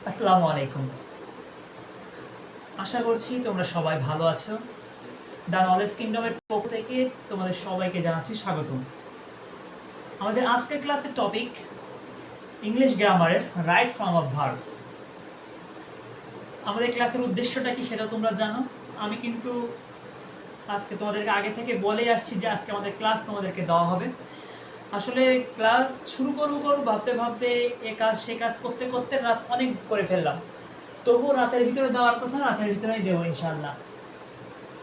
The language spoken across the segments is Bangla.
আসসালামু আলাইকুম। আশা করছি তোমরা সবাই ভালো আছো। দ্য নলেজ কিংডমের পক্ষ থেকে তোমাদের সবাইকে জানাচ্ছি স্বাগতম। আমাদের আজকের ক্লাসের টপিক ইংলিশ গ্রামারের রাইট ফর্ম অফ ভার্বস। আমাদের ক্লাসের উদ্দেশ্যটা কি সেটা তোমরা জানো। আমি কিন্তু আজকে তোমাদেরকে আগে থেকে বলে আসছি যে আজকে আমাদের ক্লাস তোমাদেরকে দেওয়া হবে। আসলে ক্লাস শুরু করবো ভাবতে ভাবতে এ কাজ সে কাজ করতে করতে রাত অনেক করে ফেললাম। তবুও রাতের ভিতরে দেওয়ার কথা রাতের ভিতরেই দেবো ইনশাল্লাহ।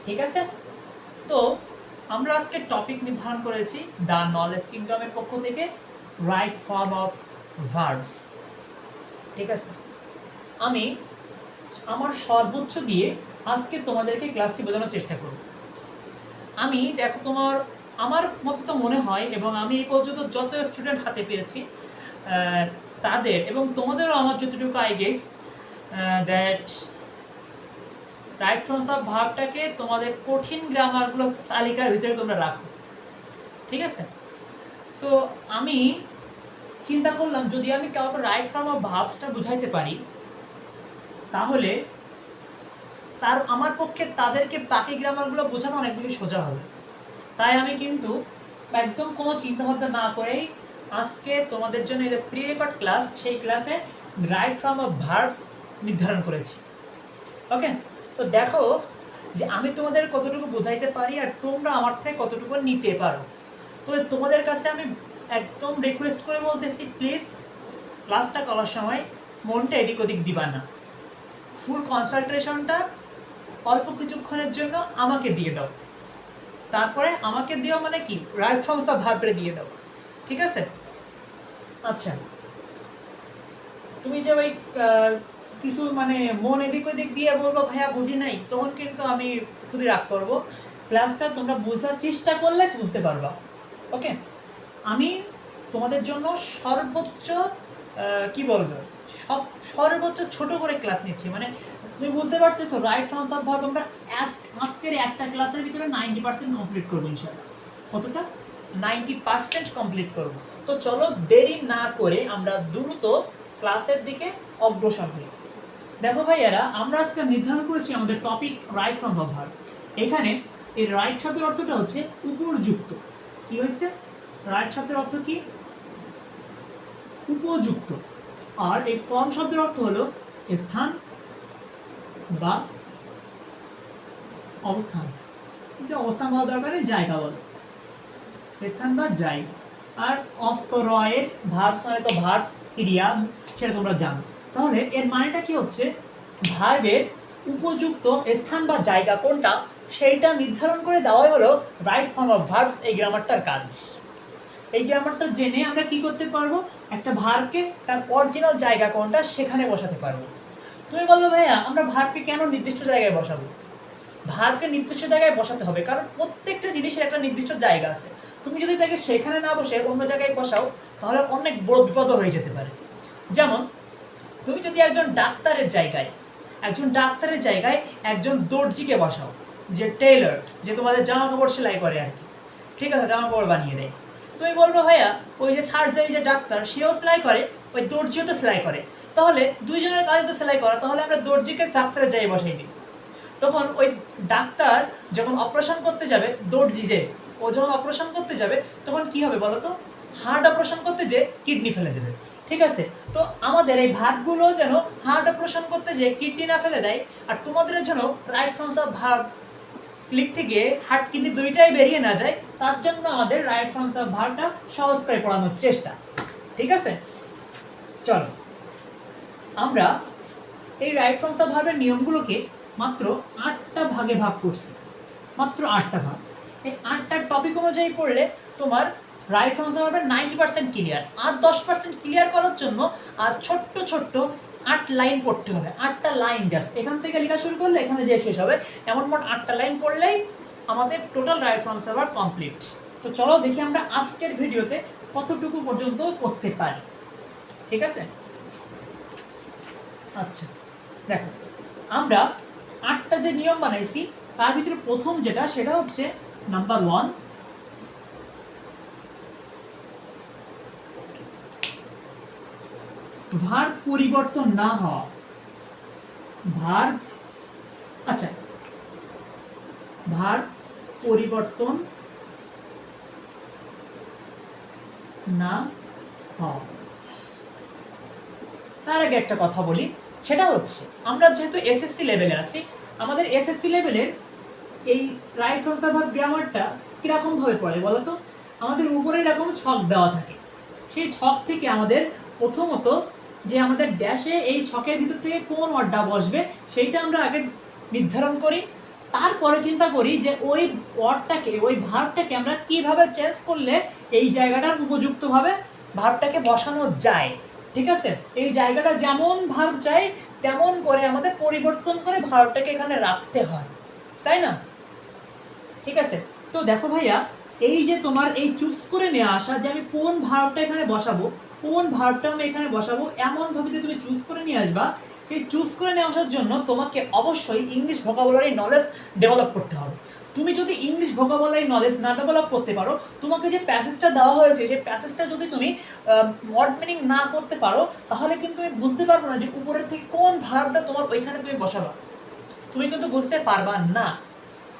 ঠিক আছে, তো আমরা আজকে টপিক নির্ধারণ করেছি দ্য নলেজ কিংডমের পক্ষ থেকে রাইট ফর্ম অফ ভার্বস। ঠিক আছে, আমি আমার সর্বোচ্চ দিয়ে আজকে তোমাদেরকে ক্লাসটি বোঝানোর চেষ্টা করব। আমি দেখো আমার মতো তো মনে হয়, এবং আমি এই পর্যন্ত যত স্টুডেন্ট হাতে পেয়েছি তাদের এবং তোমাদেরও আমার যতটুকু I guess that right forms of ভার্বটাকে তোমাদের কঠিন গ্রামারগুলো তালিকার ভিতরে তোমরা রাখো। ঠিক আছে, তো আমি চিন্তা করলাম যদি আমি কাউকে রাইট ফর্ম অফ ভার্বসটা বুঝাইতে পারি তাহলে আমার পক্ষে তাদেরকে বাকি গ্রামারগুলো বোঝানো অনেক বেশি সোজা হবে। তাই আমি কিন্তু একদম কোনো চিন্তাভাবনা না করেই আজকে তোমাদের জন্য এই যে ফ্রি রেকর্ড ক্লাস, সেই ক্লাসে রাইট ফর্ম অফ ভার্বস নির্ধারণ করেছি। ওকে, তো দেখো যে আমি তোমাদের কতটুকু বোঝাইতে পারি আর তোমরা আমার থেকে কতটুকু নিতে পারো। তো তোমাদের কাছে আমি একদম রিকোয়েস্ট করে বলতেছি, প্লিজ ক্লাসটা করার সময় মনটা এদিক ওদিক দিবা না। ফুল কনসেন্ট্রেশনটা অল্প কিছুক্ষণের জন্য আমাকে দিয়ে দাও। তারপরে আমাকে দিও মানে কি, রাইট ফর্মস অফ ভার্বে দিয়ে দাও। ঠিক আছে, আচ্ছা তুমি যে ওই কিছু মানে মন এদিক ওদিক দিয়ে বলবো ভাইয়া বুঝি নাই, তখন কিন্তু আমি খুবই রাগ করবো। ক্লাসটা তোমরা বোঝার চেষ্টা করলে বুঝতে পারবা। ওকে, আমি তোমাদের জন্য সর্বোচ্চ কি বলবো সর্বোচ্চ ছোট করে ক্লাস নিচ্ছি। মানে তুমি বুঝতে পারতেছো রাইট ফর্মস অফ ভার্ব আমরা আজকের একটা ক্লাসের ভিতরে 90% কমপ্লিট করবো ইনশাআল্লাহ। কতটা? 90% কমপ্লিট করবো। তো চলো দেরি না করে আমরা দ্রুত ক্লাসের দিকে অগ্রসর হই। দেখো ভাইয়ারা, আমরা আজকে নির্ধারণ করেছি আমাদের topic right form of verb. এখানে এই রাইট শব্দের অর্থটা হচ্ছে উপযুক্ত। কি হয়েছে? রাইট শব্দের অর্থ কি? উপযুক্ত। আর এই ফর্ম শব্দের অর্থ হলো স্থান বা অবস্থান। যে অবস্থান হওয়া দরকার, জায়গা বলো, স্থান বা জায়গা। আর অফ তো রয়ের ভার্বস মানে তো ভার্ব ক্রিয়া, সেটা তোমরা জানো। তাহলে এর মানেটা কি হচ্ছে? ভার্বের উপযুক্ত স্থান বা জায়গা কোনটা সেইটা নির্ধারণ করে দেওয়াই হলো রাইট ফর্ম অফ ভার্বস, এই গ্রামারটার কাজ। এই গ্রামারটা জেনে আমরা কি করতে পারবো? একটা ভার্বকে তার অরিজিনাল জায়গা কোনটা সেখানে বসাতে পারবো। তুমি বলবে ভাইয়া আমরা ভার্বকে কেন নির্দিষ্ট জায়গায় বসাবো? ভার্বকে নির্দিষ্ট জায়গায় বসাতে হবে কারণ প্রত্যেকটা জিনিসের একটা নির্দিষ্ট জায়গা আছে। তুমি যদি তাকে সেখানে না বসে অন্য জায়গায় বসাও তাহলে অনেক বড় বিপদ হয়ে যেতে পারে। যেমন তুমি যদি একজন ডাক্তারের জায়গায় একজন দর্জিকে বসাও, যে টেইলর, যে তোমাদের জামা কাপড় সেলাই করে আর কি, ঠিক আছে, জামা কাপড় বানিয়ে দেয়। তুমি বলবো ভাইয়া ওই যে সার্জারি যে ডাক্তার সেও সেলাই করে, ওই দর্জিও তো সেলাই করে, তাহলে দুইজনের কাজে তো সেলাই করা, তাহলে আমরা দর্জিকে ডাক্তারের জায়গায় বসাই দিই। তখন ওই ডাক্তার যখন অপারেশন করতে যাবে, দর্জি যে ও যখন অপারেশন করতে যাবে তখন কি হবে বলো তো? হার্ট অপারেশন করতে যে কিডনি ফেলে দেবে। ঠিক আছে, তো আমাদের এই ভার্বগুলো যেন হার্ট অপারেশন করতে যে কিডনি না ফেলে দেয়, আর তোমাদের যেন রাইট ফর্মস অফ ভার্ব লিখতে গিয়ে হার্ট কিডনি দুইটাই বেরিয়ে না যায়, তার জন্য আমাদের রাইট ফর্মস অফ ভার্বটা সহজ করে পড়ানোর চেষ্টা। ঠিক আছে, চলো আমরা এই রাইট ফর্মস অফ ভার্বের নিয়মগুলোকে মাত্র 8টা ভাগে ভাগ করছি। মাত্র 8টা ভাগ। এই 8টার টপিক অনুযায়ী পড়লে তোমার রাইট ফর্মস অফ ভার্বের 90% ক্লিয়ার। আর 10% ক্লিয়ার করার জন্য আর ছোট্ট ছোট্ট 8 লাইন পড়তে হবে। 8টা লাইন জাস্ট এখান থেকে লেখা শুরু করলে এখানে যে শেষ হবে, এমন মোট 8টা লাইন পড়লেই আমাদের total right forms of verb complete. তো চলো দেখি আমরা আজকের ভিডিওতে কতটুকু পর্যন্ত করতে পারি। ঠিক আছে, আচ্ছা দেখো আমরা 8টা যে নিয়ম বানাইছি তার ভিতরে প্রথম যেটা সেটা হচ্ছে নাম্বার 1, ভার পরিবর্তন না হওয়া, ভার, আচ্ছা, ভার পরিবর্তন না হওয়া। তার আগে একটা কথা বলি, সেটা হচ্ছে আমরা যেহেতু এসএসসি লেভেলে আছি, আমাদের এসএসসি লেভেলের এই রাইট ফ্রম ভার্ব গ্রামারটা কিরকম ভাবে পড়ে বলতো? আমাদের উপরে এরকম ছক দেওয়া থাকে, সেই ছক থেকে আমাদের প্রথমত যে আমাদের ড্যাশে এই ছকের ভিতর থেকে কোন ওয়ার্ডটা বসবে সেইটা আমরা আগে নির্ধারণ করি, তারপরে চিন্তা করি যে ওই ওয়ার্ডটাকে, ওই ভার্বটাকে আমরা কিভাবে চেঞ্জ করলে এই জায়গাটার উপযুক্তভাবে ভার্বটাকে বসানো যায়। ঠিক আছে, এই জায়গাটা যেমন ভার্ব চাই তেমন করে আমাদের পরিবর্তন করে ভার্বটাকে এখানে রাখতে হয়, তাই না? ঠিক আছে, তো দেখো ভাইয়া, এই যে তোমার এই চুজ করে নিয়ে আসা যে আমি কোন ভার্বটা এখানে বসাবো, কোন ভার্বটা আমি এখানে বসাবো, এমন ভাবে যে তুমি চুজ করে নিয়ে আসবা, এই চুজ করে নিয়ে আসার জন্য তোমাকে অবশ্যই ইংলিশ ভোকাবুলারি নলেজ ডেভেলপ করতে হবে। তুমি যদি ইংলিশ ভোকাবুলারি নলেজ না ডেভেলপ করতে পারো, তোমাকে যে প্যাসেজটা দেওয়া হয়েছে সেই প্যাসেজটা যদি তুমি ওয়ার্ড মিনিং না করতে পারো, তাহলে কিন্তু তুমি বুঝতে পারবে না যে উপরের থেকে কোন ভার্বটা তোমার ওইখানে তুমি বসাবা, তুমি কিন্তু বুঝতে পারবা না।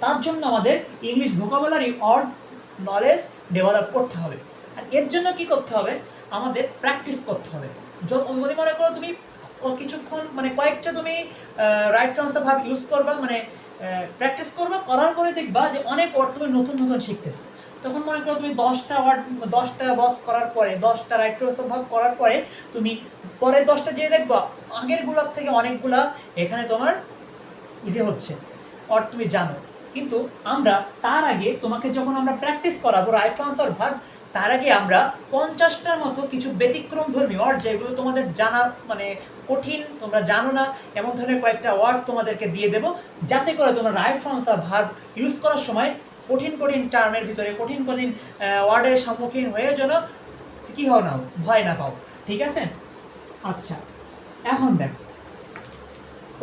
তার জন্য আমাদের English vocabulary word knowledge develop করতে হবে। আর এর জন্য কি করতে হবে? আমাদের প্র্যাকটিস করতে হবে। যদি মনে করো তুমি কিছুক্ষণ মানে কয়েকটা তুমি রাইট ট্রান্সফার ভাব ইউজ করবা, মানে প্র্যাকটিস করবা, করার পরে দেখবা যে অনেক ওয়ার্ড তুমি নতুন নতুন শিখতেছো। তখন মনে করো তুমি 10টা ওয়ার্ড, 10টা বক্স করার পরে, 10টা রাইট ট্রান্সফার ভাব করার পরে তুমি পরে 10টা যেয়ে দেখবা আগেরগুলোর থেকে অনেকগুলা এখানে তোমার ইজি হচ্ছে, ওয়ার্ড তুমি জানো। কিন্তু আমরা তার আগে তোমাকে যখন আমরা প্র্যাকটিস করাবো রাইট ট্রান্সফার ভার্ব, তার আগে আমরা 50টার মতো কিছু ব্যতিক্রম ধর্মী ওয়ার্ড যেগুলো তোমাদের জানা মানে কঠিন, তোমরা জানো না, এমন ধরনের কয়েকটা ওয়ার্ড তোমাদেরকে দিয়ে দেবো, যাতে করে তোমরা রাইট ট্রান্সফার ভার্ব ইউজ করার সময় কঠিন কঠিন টার্মের ভিতরে কঠিন কঠিন ওয়ার্ডের সম্মুখীন হয়ে যেন কি হও না, ভয় না পাও। ঠিক আছে? আচ্ছা, এখন দেখো,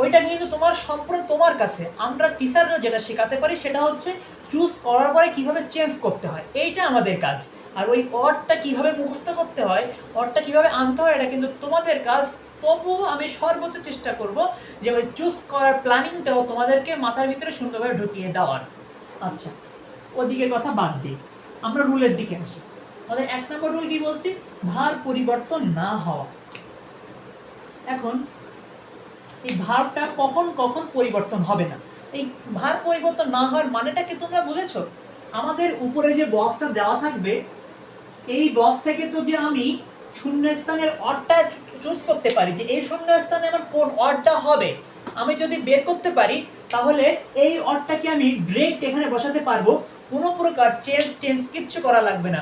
ওইটা কিন্তু তোমার সম্পূর্ণ তোমার কাছে। আমরা টিচাররা যেটা শেখাতে পারি সেটা হচ্ছে চুজ করার পরে কিভাবে চেঞ্জ করতে হয়, এইটা আমাদের কাজ। আর ওই ওয়ার্ডটা কিভাবে মুখস্থ করতে হয়, ওয়ার্ডটা কিভাবে আনতে হয়, এটা কিন্তু তোমাদের কাজ। তবুও আমি সর্বোচ্চ চেষ্টা করব যে ওই চুজ করার প্ল্যানিংটাও তোমাদেরকে মাথার ভিতরে সুন্দরভাবে ঢুকিয়ে দেওয়ার। আচ্ছা, ওদিকের কথা বাদ দিই, আমরা রুলের দিকে আসি। আমাদের 1 নম্বর রুল কি বলছি? ভার পরিবর্তন না হওয়া। এখন এই ভার্বটা কখন কখন পরিবর্তন হবে না, এই ভার পরিবর্তন না হওয়ার মানেটা কি তোমরা বুঝেছো? আমাদের উপরে যে বক্সটা দেওয়া থাকবে, এই বক্স থেকে তো যে আমি শূন্যস্থানের ওয়ার্ডটা চুজ করতে পারি যে এই শূন্যস্থানে আমার কোন ওয়ার্ডটা হবে, আমি যদি বের করতে পারি তাহলে এই ওয়ার্ডটাকে আমি ডিরেক্ট এখানে বসাতে পারবো, কোনো প্রকার চেঞ্জ কিচ্ছু করা লাগবে না,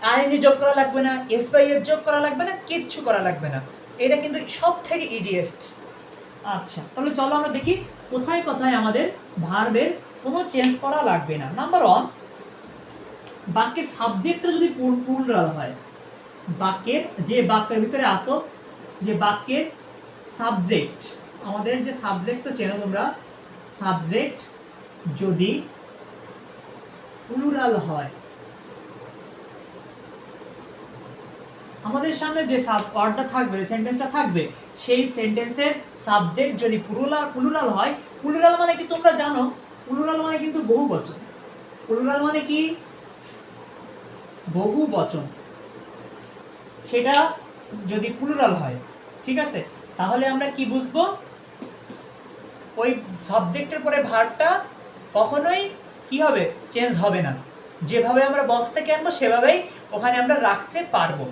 আইএনজি যোগ করা লাগবে না, এস বাই এস যোগ করা লাগবে না, কিচ্ছু করা লাগবে না। এটা কিন্তু সব থেকে ইজিয়েস্ট। আচ্ছা, তাহলে চলো আমরা দেখি কোথায় কোথায় আমাদের ভার্বের কোনো চেঞ্জ করা লাগবে না। নাম্বার 1, বাক্যের সাবজেক্টটা যদি প্লুরাল হয়, বাক্যের যে বাক্যের ভিতরে আসো, যে বাক্যের সাবজেক্ট, আমাদের যে সাবজেক্ট তো চেনো তোমরা, সাবজেক্ট যদি প্লুরাল হয়, আমাদের সামনে যে ওয়ার্ডটা থাকবে, সেন্টেন্সটা থাকবে, সেই সেন্টেন্সের সাবজেক্ট যদি প্লুরাল হয়, প্লুরাল মানে কি তোমরা জানো? প্লুরাল মানে কিন্তু বহু বচন। প্লুরাল মানে কি? বহু বচন। সেটা যদি প্লুরাল হয়, ঠিক আছে, তাহলে আমরা কি বুঝবো? ওই সাবজেক্টের পরে ভার্বটা কখনোই কি হবে? চেঞ্জ হবে না। যেভাবে আমরা বক্স থেকে আনবো সেভাবেই ওখানে আমরা রাখতে পারবো।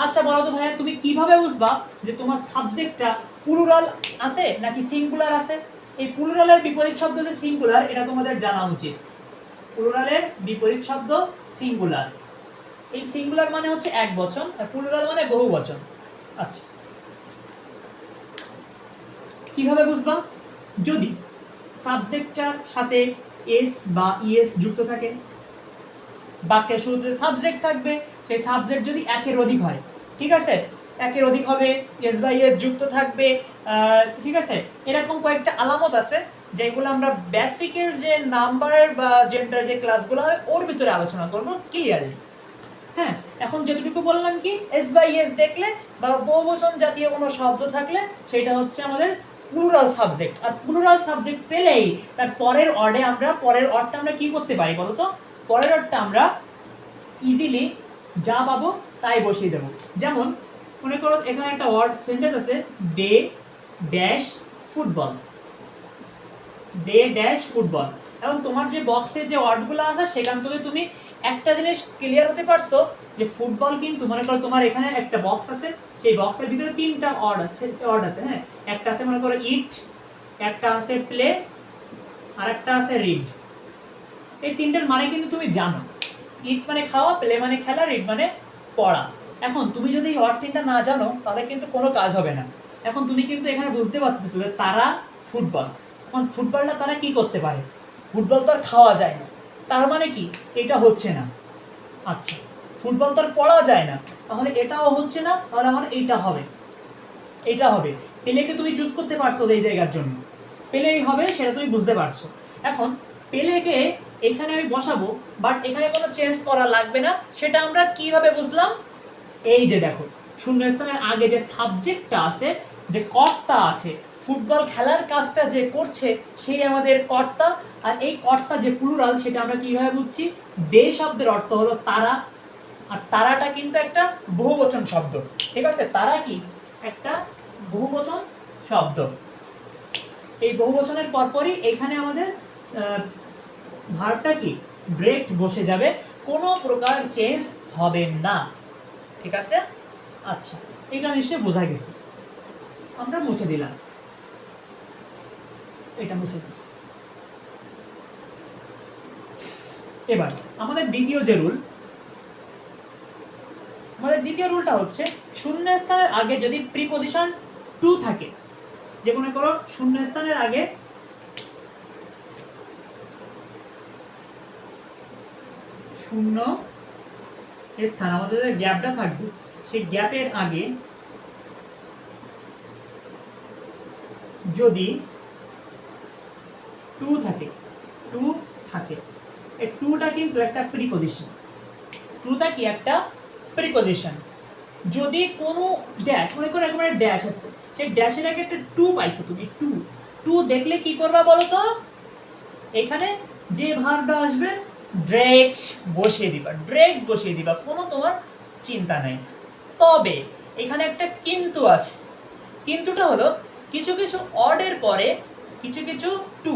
আচ্ছা বলো তো ভাইয়া, তুমি কিভাবে বুঝবা যে তোমার সাবজেক্টটা প্লুরাল আছে নাকি সিঙ্গুলার আছে? এই প্লুরালের বিপরীত শব্দ যে সিঙ্গুলার, এটা তোমাদের জানা উচিত। প্লুরালের বিপরীত শব্দ সিঙ্গুলার। এই সিঙ্গুলার মানে হচ্ছে এক বচন, আর প্লুরাল মানে বহু বচন। আচ্ছা, কিভাবে বুঝবা? যদি সাবজেক্টটার সাথে এস বা ইএস যুক্ত থাকে, বাক্যের শুরুতে সাবজেক্ট থাকবে, সেই সাবজেক্ট যদি একের অধিক হয়, ঠিক আছে, একের অধিক হবে, এস বাই এস যুক্ত থাকবে, ঠিক আছে, এরকম কয়েকটা আলামত আছে যেগুলো আমরা বেসিকের যে নাম্বারের বা জেন্ডার যে ক্লাসগুলো হয় ওর ভিতরে আলোচনা করব ক্লিয়ারলি। হ্যাঁ, এখন যেটুকু বললাম কি এস বাই এস দেখলে বা বহুবচন জাতীয় কোনো শব্দ থাকলে সেটা হচ্ছে আমাদের প্লুরাল সাবজেক্ট। আর প্লুরাল সাবজেক্ট পেলেই তার পরের অর্ডটা আমরা কি করতে পারি বলো তো? পরের অর্ডটা আমরা ইজিলি যা পাবো তাই বসিয়ে দেবো। যেমন মনে করো এখানে একটা ওয়ার্ড সেন্টেন্স আছে, they dash football, they dash football. এখন তোমার যে বক্সের যে ওয়ার্ডগুলো আছে সেখান থেকে তুমি একটা জিনিস ক্লিয়ার হতে পারছো যে ফুটবল কিন্তু মনে করো তোমার এখানে একটা বক্স আছে, সেই বক্সের ভিতরে তিনটা ওয়ার্ড আছে। হ্যাঁ, একটা আছে মনে করো ইট, একটা আছে প্লে, আর একটা আছে রিড। এই তিনটার মানে কিন্তু তুমি জানো, ইট মানে খাওয়া, প্লে মানে খেলা, রিড মানে পড়া। এখন তুমি যদি এই ওয়ার্ড তিনটা না জানো তাহলে কিন্তু কোনো কাজ হবে না। এখন তুমি কিন্তু এখানে বুঝতে পারতেছো যে তারা ফুটবল। এখন ফুটবলটা তারা কি করতে পারে? ফুটবল তো আর খাওয়া যায় না, তার মানে কি এটা হচ্ছে না। আচ্ছা, ফুটবল তো আর পড়া যায় না, তাহলে এটাও হচ্ছে না, তাহলে আমার এইটা হবে, এটা হবে। পেলেকে তুমি চুজ করতে পারছো এই জায়গার জন্য, পেলেই হবে সেটা তুমি বুঝতে পারছো। এখন পেলেকে এখানে আমি বসাবো, বাট এখানে কোনো চেঞ্জ করা লাগবে না। সেটা আমরা কিভাবে বুঝলাম? এই যে দেখো, শূন্যস্থানের আগে যে সাবজেক্টটা আছে, যে কর্তা আছে, ফুটবল খেলার কাজটা যে করছে সেই আমাদের কর্তা। আর এই কর্তা যে প্লুরাল সেটা আমরা কিভাবে বুঝছি? দে শব্দের অর্থ হলো তারা, আর তারাটা কিন্তু একটা বহুবচন শব্দ। ঠিক আছে, তারা কি একটা বহুবচন শব্দ। এই বহুবচনের পরপরই এখানে আমাদের ভার্বটা কি ডিরেক্ট বসে যাবে, কোনো প্রকার চেঞ্জ হবে না। ঠিক আছে, আচ্ছা এটা নিশ্চয়ই বোঝা গেছে। আমরা মুছে দিলাম, এটা মুছে দিলাম। এবার আমাদের দ্বিতীয় যে রুল, আমাদের দ্বিতীয় রুলটা হচ্ছে শূন্যস্থানের আগে যদি প্রিপজিশন টু থাকে, যে মনে করো শূন্যস্থানের আগে শূন্য স্থান, আমাদের যে গ্যাপটা থাকবে সেই গ্যাপের আগে যদি টু থাকে, এই টুটা কিন্তু একটা প্রিপজিশন, টুটা কি একটা প্রিপজিশন। যদি কোনো ড্যাশ, মনে করো একেবারে ড্যাশ আছে, সেই ড্যাশের আগে একটা টু পাইছো তুমি, টু দেখলে কি করবা বলো তো? এখানে যে ভার্বটা আসবে ডিরেক্ট বসিয়ে দিবা, কোনো তোমার চিন্তা নেই। তবে এখানে একটা কিন্তু আছে, কিন্তুটা হলো কিছু কিছু অডের পরে কিছু কিছু টু,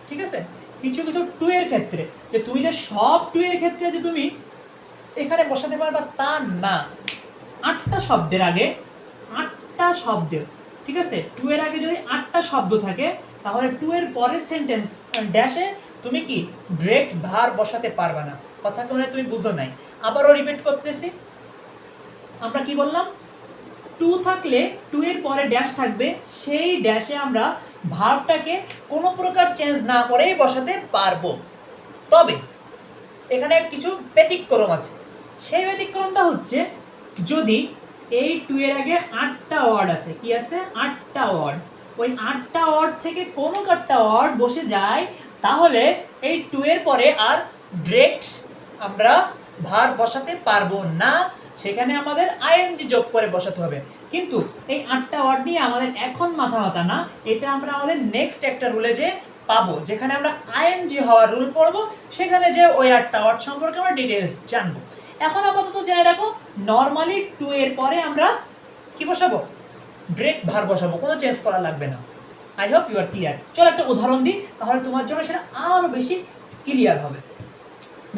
ঠিক আছে, কিছু কিছু টু এর ক্ষেত্রে, যে তুমি যে সব টু এর ক্ষেত্রে যে তুমি এখানে বসাতে পারবা তা না। আটটা শব্দের আগে, আটটা শব্দের, ঠিক আছে, টু এর আগে যদি আটটা শব্দ থাকে তাহলে টু এর পরের সেন্টেন্স ড্যাশে তুমি কি ডিরেক্ট ভার বসাতে পারবা না। কথা কোনো তুমি বুঝো নাই, আবারও রিপিট করতেছি। আমরা কি বললাম? টু থাকলে টু এর পরে ড্যাশ থাকবে, সেই ড্যাশে আমরা ভার্বটাকে কোনো প্রকার চেঞ্জ না করেই বসাতে পারবো। তবে এখানে কিছু ব্যতিক্রম আছে। সেই ব্যতিক্রমটা হচ্ছে যদি এই টু এর আগে আটটা ওয়ার্ড আছে, কি আছে? আটটা ওয়ার্ড। ওই আটটা ওয়ার্ড থেকে কোনো একটা ওয়ার্ড বসে যায়, তাহলে এই টু এর পরে আর ডিরেক্ট আমরা ভার বসাতে পারবো না, সেখানে আমাদের আইএনজি যোগ করে বসাতে হবে। কিন্তু এই আটটা ওয়ার্ড নিয়ে আমাদের এখন মাথা না, এটা আমরা আমাদের নেক্সট একটা রুলে যে পাবো, যেখানে আমরা আইএনজি হওয়ার রুল পড়বো, সেখানে যে ওই আটটা ওয়ার্ড সম্পর্কে আমরা ডিটেলস জানবো। এখন আপাতত জেনে রাখো, নর্মালি টু এর পরে আমরা কি বসাবো? ডিরেক্ট ভার বসাবো, কোনো চেঞ্জ করা লাগবে না। I hope you are clear. চলো একটা উদাহরণ দিই, তাহলে তোমার জন্য সেটা আরো বেশি ক্লিয়ার হবে।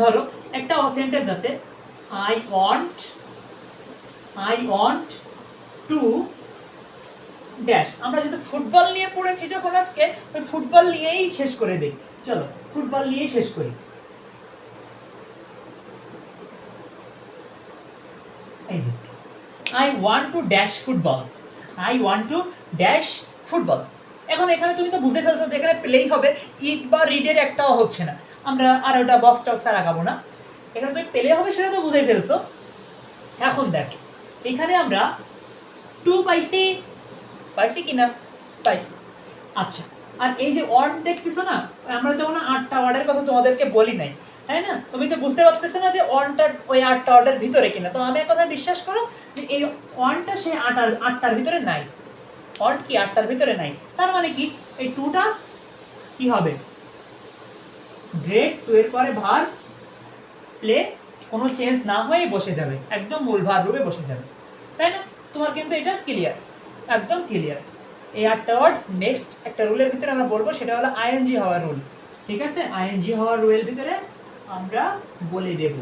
ধরো একটা সেন্টেন্স আছে, আই ওয়ান্ট টু ড্যাশ। আমরা যেহেতু ফুটবল নিয়ে পড়েছি যখন আজকে, ওই ফুটবল নিয়েই শেষ করে দেই। চলো ফুটবল নিয়েই শেষ করি। I want to dash football. I want to dash football. এখন এখানে তুমি তো বুঝতে ফেলছো যে এখানে প্লেই হবে, ইট বা রিডের একটাও হচ্ছে না। আমরা আর ওটা বক্স টক্স আর আগাবো না, এখানে তুমি প্লে হবে সেটা তো বুঝে ফেলছো। এখন দেখ, এখানে আমরা টু পাইছি কিনা? পাইছি। আচ্ছা, আর এই যে ওয়ার্ড দেখতেছো না, আমরা যেমন আটটা ওয়ার্ডের কথা তোমাদেরকে বলি নাই, তাই না? তুমি তো বুঝতে পারতেছো না যে ওয়ানটা ওই 8টা ওয়ার্ডের ভিতরে কিনা। তো আমি এক কথা বিশ্বাস করো যে এই ওয়ানটা সেই 8টার ভিতরে নাই। ওয়ার্ড কি 8টার ভিতরে নাই, তার মানে কি এই 2টা কি হবে, গ্রেড 2 এর পরে ভার প্লে কোনো চেঞ্জ না হয়ে বসে যাবে, একদম মূল ভার রূপে বসে যাবে, তাই না? তোমার কিন্তু এটা ক্লিয়ার, একদম ক্লিয়ার। এই 8টা ওয়ার্ড নেক্সট একটা রুলের ভিতরে আমরা বলবো, সেটা হলো আইএনজি হওয়ার রুল। ঠিক আছে, আইএনজি হওয়ার রুলের ভিতরে আমরা বলে দেব,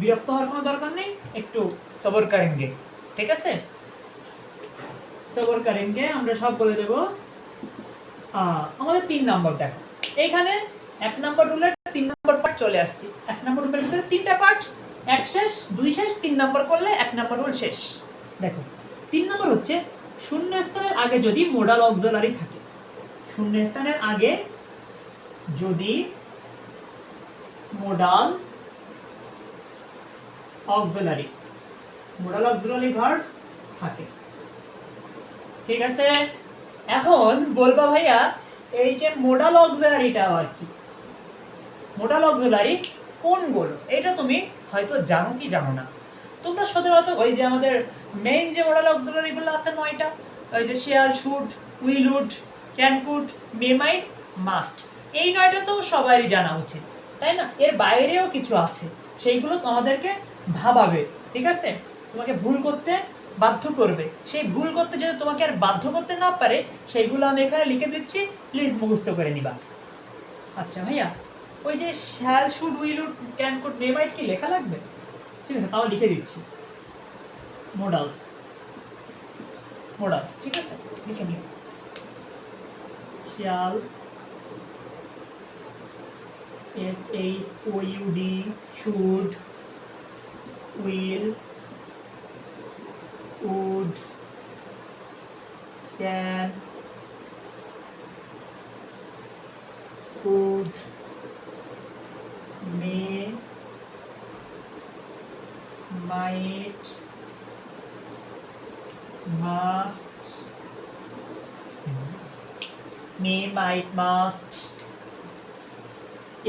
বিরক্ত হওয়ার কোনো দরকার নেই, একটু সবর করেনগে। ঠিক আছে, সবর করেনগে, আমরা সব বলে দেব। আমাদের 3 নম্বর দেখো, এইখানে 1 নম্বর রুলের 3 নম্বর পার্ট চলে আসছে। 1 নম্বর রুলের ভিতরে 3টা পার্ট, 1 শেষ 2 শেষ, 3 নম্বর করলে 1 নম্বর রুল শেষ। দেখো 3 নম্বর হচ্ছে শূন্য স্থানের আগে যদি মোডাল অক্সিলারি থাকে, শূন্য স্থানের আগে যদি মোডাল অক্সিলারি ভার্ব থাকে। ঠিক আছে, এখন বলবা ভাইয়া এই যে মোডাল অক্সিলারিটা আর কি, মোডাল অক্সিলারি কোনগুলো, এটা তুমি হয়তো জানো কি জানো না। তোমরা সাধারণত ওই যে আমাদের মেইন যে মোডাল অক্সিলারি গুলো আছে 9টা, ওই যে shall, should, will, would, can, could, may, might, must, এই 9টা তো সবারই জানা উচিত, তাই না? এর বাইরেও কিছু আছে, সেইগুলো তোমাদেরকে ভাবাবে। ঠিক আছে, তোমাকে ভুল করতে বাধ্য করবে, সেই ভুল করতে যদি তোমাকে আর বাধ্য করতে না পারে, সেইগুলো আমি এখানে লিখে দিচ্ছি, প্লিজ মুখস্থ করে নিবা। আচ্ছা ভাইয়া, ওই যে shall, should, will, would, can, could, may, might কি লেখা লাগবে? ঠিক আছে, তাও লিখে দিচ্ছি, মোডালস, ঠিক আছে, লিখে নিও। Shall, SHOUD, should, will, would, can, could, may, might, must,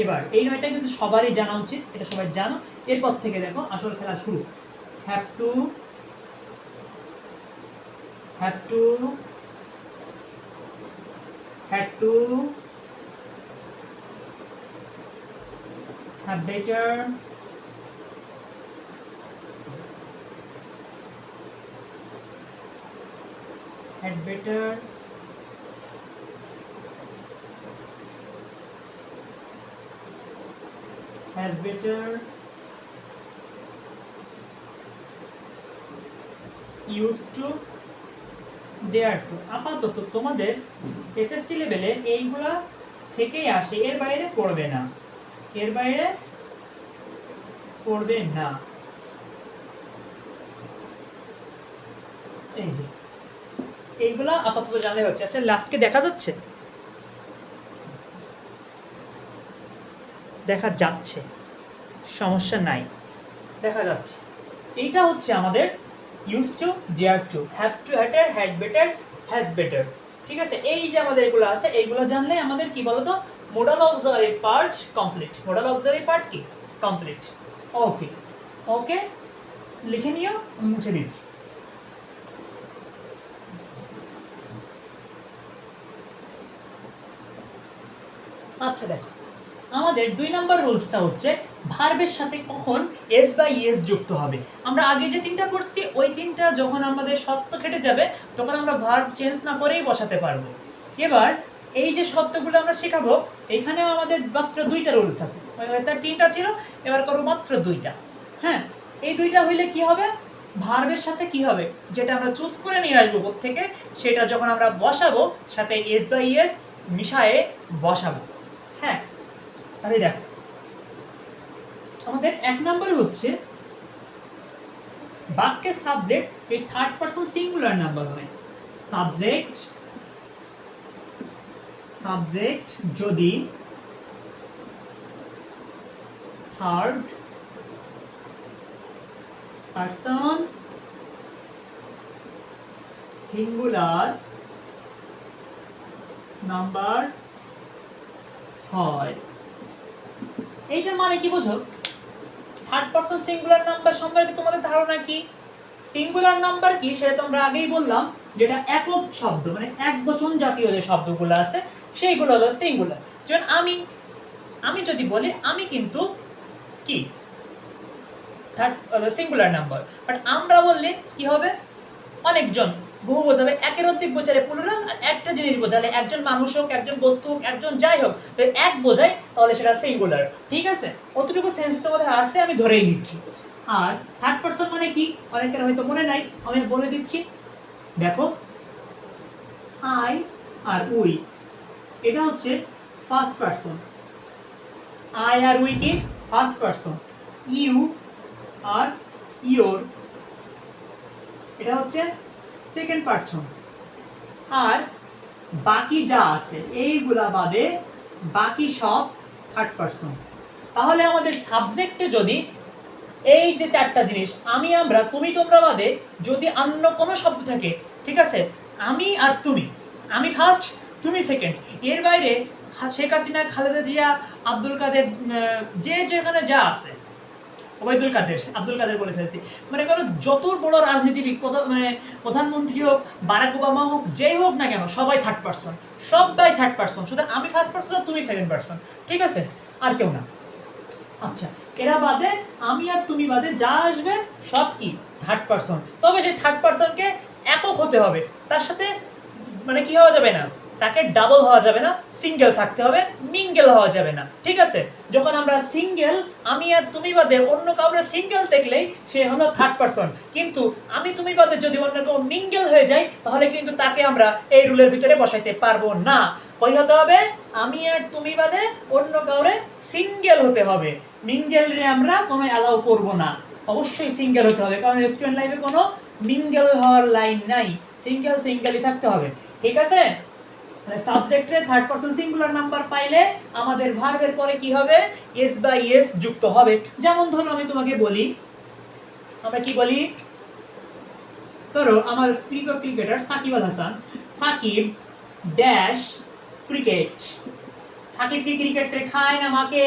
এবার এই 9টা কিন্তু সবারই জানা উচিত, এটা সবাই জানো। এরপর থেকে দেখো আসল খেলা শুরু। Have to, has to, had to, have better, had better, has better, used to, dare to। আপাতত তোমাদের এসএসসি লেভেলে এইগুলা থেকেই আসে, এর বাইরে পড়বে না, এর বাইরে পড়বে না। এই যে এইগুলা আপাতত জানলে হচ্ছে। আচ্ছা লাস্টকে দেখা যাচ্ছে, দেখা যাচ্ছে, সমস্যা নাই, দেখা যাচ্ছে। এইটা হচ্ছে আমাদের use to, dare to, have to, হ্যাটার, হ্যাড বেটার, হ্যাজ বেটার। ঠিক আছে, এই যে আমাদের এগুলো আছে, এইগুলো জানলে আমাদের কি বলতো, modal auxiliary part complete. Modal auxiliary part কি কমপ্লিট। ওকে ওকে, লিখে নিও, মুছে দিচ্ছি। আচ্ছা দেখো, আমাদের 2 নম্বর রুলসটা হচ্ছে ভার্বের সাথে কখন এস বা ইএস যুক্ত হবে। আমরা আগে যে 3টা পড়ছি, ওই 3টা যখন আমাদের সত্য কেটে যাবে, তখন আমরা ভার্ব চেঞ্জ না করেই বসাতে পারবো। এবার এই যে শব্দগুলো আমরা শেখাবো, এখানেও আমাদের মাত্র 2টা রুলস আছে, তার 3টা ছিল, এবার করবো মাত্র 2টা। হ্যাঁ, এই 2টা হইলে কি হবে, ভার্বের সাথে কি হবে, যেটা আমরা চুজ করে নিয়ে আসবো থেকে, সেটা যখন আমরা বসাবো, সাথে এস বা ইএস মিশায়ে বসাবো। হ্যাঁ, তাহলে দেখো আমাদের 1 নম্বরে হচ্ছে বাক্যের সাবজেক্ট এই 3rd পারসন সিঙ্গুলার নাম্বার হয়। সাবজেক্ট যদি 3rd পারসন সিঙ্গুলার নাম্বার হয়, এইটার মানে কি বোঝো? থার্ড পারসন সিঙ্গুলার নাম্বার সম্পর্কে তোমাদের ধারণা কি? সিঙ্গুলার নাম্বার কি সেটা তো আমরা আগেই বললাম, যেটা একক শব্দ মানে এক বচন জাতীয় যে শব্দগুলো আছে সেইগুলো হলো সিঙ্গুলার। যেমন আমি যদি বলি আমি কিন্তু কি থার্ড সিঙ্গুলার নাম্বার, বাট আমরা বললে কি হবে? অনেকজন, বহু বোঝাবে, একের অধিক বোঝালে প্লুরাল, আর একটা জিনিস বোঝালে একজন মানুষ হোক, একজন বস্তু হোক, একজন যাই হোক, তো এক বোঝায় তাহলে সেটা সিঙ্গুলার। ঠিক আছে, অতটুকু সেন্স তোমাদের আছে আমি ধরেই নিচ্ছি। আর থার্ড পারসন মানে কি অনেকের হয়তো মনে নাই, আমি বলে দিচ্ছি। দেখো, আই আর উই এটা হচ্ছে ফার্স্ট পারসন, আই আর উই কি ফার্স্ট পারসন, ইউ আর ইওর এটা হচ্ছে সেকেন্ড পারসন, আর বাকি যা আছে এইগুলা বাদে বাকি সব থার্ড পারসন। তাহলে আমাদের সাবজেক্টে যদি এই যে চারটা জিনিস আমি, আমরা, তুমি, তোমরা বাদে যদি অন্য কোনো শব্দ থাকে, ঠিক আছে, আমি আর তুমি, আমি ফার্স্ট তুমি সেকেন্ড, এর বাইরে শেখ হাসিনা, খালেদা জিয়া, আব্দুল কাদের, যে যেখানে যা আছে, ওবায়দুল কাদের, আব্দুল কাদের বলে ফেলছি, মানে কারো যত বড় রাজনীতিবিদ, মানে প্রধানমন্ত্রী হোক, বারাক ওবামা হোক, যেই হোক না কেন, সবাই থার্ড পারসন, সবাই থার্ড পারসন, শুধু আমি ফার্স্ট পারসন আর তুমি সেকেন্ড পারসন, ঠিক আছে, আর কেউ না। আচ্ছা, এরা বাদে আমি আর তুমি বাদে যা আসবে সব কি থার্ড পারসন। তবে সেই থার্ড পারসনকে একক হতে হবে, তার সাথে মানে কি হওয়া যাবে না, তাকে ডাবল হওয়া যাবে না, সিঙ্গেল থাকতে হবে, মিঙ্গেল হওয়া যাবে না। ঠিক আছে, যখন আমরা সিঙ্গেল, আমি আর তুমি বাদে অন্য কাউকে সিঙ্গেল দেখলেই সে হলো থার্ড পারসন, কিন্তু আমি তুমি বাদে যদি অন্য কেউ মিঙ্গেল হয়ে যায় তাহলে কিন্তু তাকে আমরা এই রুলের ভিতরে বসাইতে পারবো না। কই হতে হবে? আমি আর তুমি বাদে অন্য কাউরে সিঙ্গেল হতে হবে, মিঙ্গেল রে আমরা কোনো অ্যালাউ করব না, অবশ্যই সিঙ্গেল হতে হবে, কারণ স্টুডেন্ট লাইফে কোনো মিঙ্গেল হওয়ার লাইন নাই, সিঙ্গেল সিঙ্গেলই থাকতে হবে। ঠিক আছে, সাবজেক্টে থার্ড পারসন সিঙ্গুলার নাম্বার পাইলে আমাদের ভার্বের পরে কি হবে? এস বাই এস যুক্ত হবে। যেমন ধরো আমি তোমাকে বলি, আমরা কি বলি, ধরো আমার প্রিয় cricketer Shakib Al Hasan, Shakib dash cricket, Shakib কি ক্রিকেট রে খায় না মাকে?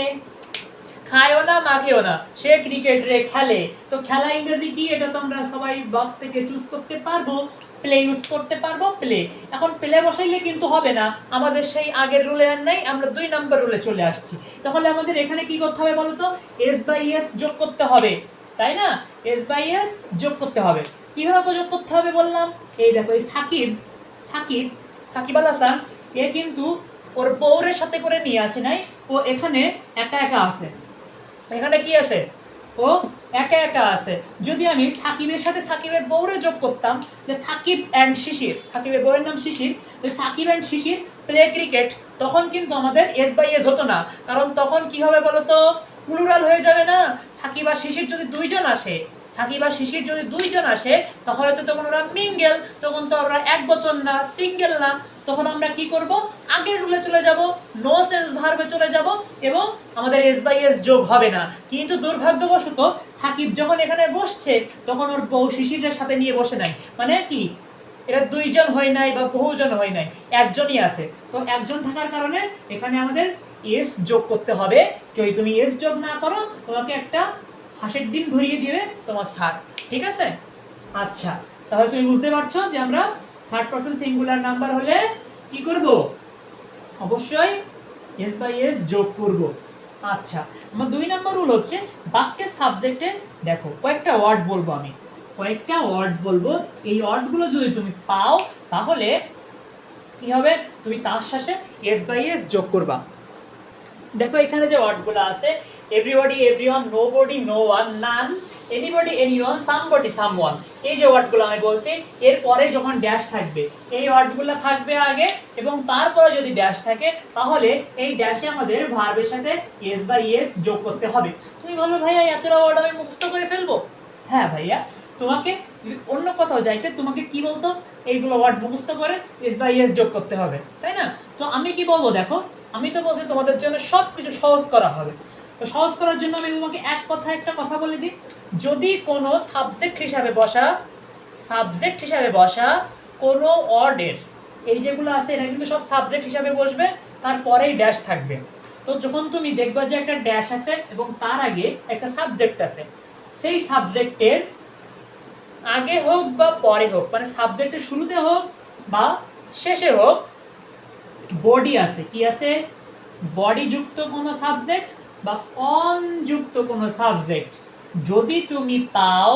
খায়ও না মাকেও না, সে ক্রিকেট রে খেলে। তো খেলা ইংরেজি কি এটা তো আমরা সবাই বক্স থেকে চুজ করতে পারবো, প্লে ইউজ করতে পারবো, প্লে। এখন প্লে বসাইলে কিন্তু হবে না, আমাদের সেই আগের রুলে আর নাই, আমরা 2 নাম্বার রুলে চলে আসছি। তাহলে আমাদের এখানে কি করতে হবে বলো তো? এস বাই এস যোগ করতে হবে, তাই না? এস বাই এস যোগ করতে হবে। কিভাবে যোগ করতে হবে বললাম? এই দেখো, এই সাকিব সাকিব সাকিব আল হাসান এ কিন্তু ওর বউরের সাথে করে নিয়ে আসে নাই, ও এখানে একা একা আছে। এখানে কি আছে? ও একা একা আছে। যদি আমি সাকিবের সাথে সাকিবের বউরে যোগ করতাম, যে সাকিব অ্যান্ড শিশির, সাকিবের বউয়ের নাম Shishir, Shakib and Shishir play cricket, তখন কিন্তু আমাদের এস বাই এস হতো না, কারণ তখন কি হবে বলো তো? প্লুরাল হয়ে যাবে না? সাকিব আর শিশির যদি 2 জন আসে, সাকিব আর শিশির যদি 2 জন আসে, তাহলে তো তখন ওরা মিঙ্গেল, তখন তো আমরা এক বচন না, সিঙ্গেল না। তখন আমরা কি করব? আগের রুলে চলে যাব, নো সেন্স ভার্বে চলে যাব, এবং আমাদের এস বাই এস যোগ হবে না। কিন্তু দুর্ভাগ্যবশত সাকিব যখন এখানে বসছে, তখন ওর বউ শিশিরের সাথে নিয়ে বসে নাই, মানে কি এরা 2 জন হয় নাই বা বহুজন হয় নাই, একজনই আছে। তো একজন থাকার কারণে এখানে আমাদের এস যোগ করতে হবে। যদি তুমি এস যোগ না করো, তোমাকে একটা হাঁসের ডিম ধরিয়ে দিবে তোমার স্যার। ঠিক আছে, আচ্ছা, তাহলে তুমি বুঝতে পারছো যে আমরা থার্ড পারসন সিঙ্গুলার নাম্বার হলে কি করব? অবশ্যই এস বাই এস যোগ করব। আচ্ছা, আমার 2 নাম্বার রুল হচ্ছে বাক্যের সাবজেক্টে দেখো কয়েকটা ওয়ার্ড বলবো, আমি কয়েকটা ওয়ার্ড বলবো, এই ওয়ার্ডগুলো যদি তুমি পাও তাহলে কি হবে? তুমি তার শেষে এস বাই এস যোগ করবা। দেখো এখানে যে ওয়ার্ডগুলো আছে, everybody, everyone, nobody, no one, none, anybody, anyone, somebody, someone, এই যে ওয়ার্ডগুলো আমি বলছি, এর পরে যখন ড্যাশ থাকবে, এই ওয়ার্ডগুলো থাকবে আগে, এবং তারপরে যদি ড্যাশ থাকে তাহলে এই ড্যাশে আমাদের ভার্বের সাথে এস বাই এস যোগ করতে হবে। তুমি বলবে ভাইয়া এতটা ওয়ার্ড আমি মুখস্থ করে ফেলবো? হ্যাঁ ভাইয়া, তোমাকে অন্য কোথাও যাইতে তোমাকে কি বলতো? এইগুলো ওয়ার্ড মুখস্থ করে এস বাই এস যোগ করতে হবে, তাই না? তো আমি কি বলবো দেখো, আমি তো বলছি তোমাদের জন্য সব কিছু সহজ করা হবে। তো সহজ করার জন্য আমি তোমাকে একটা কথা বলে দিই, যদি কোনো সাবজেক্ট হিসাবে বসা কোনো ওয়ার্ডের, এই যেগুলো আছে এটা কিন্তু সব সাবজেক্ট হিসাবে বসবে, তারপরেই ড্যাশ থাকবে। তো যখন তুমি দেখবা যে একটা ড্যাশ আছে এবং তার আগে একটা সাবজেক্ট আছে, সেই সাবজেক্টের আগে হোক বা পরে হোক, মানে সাবজেক্টের শুরুতে হোক বা শেষে হোক, বডি আছে, কি আছে, বডি যুক্ত কোনো সাবজেক্ট বা অন যুক্ত কোনো সাবজেক্ট যদি তুমি পাও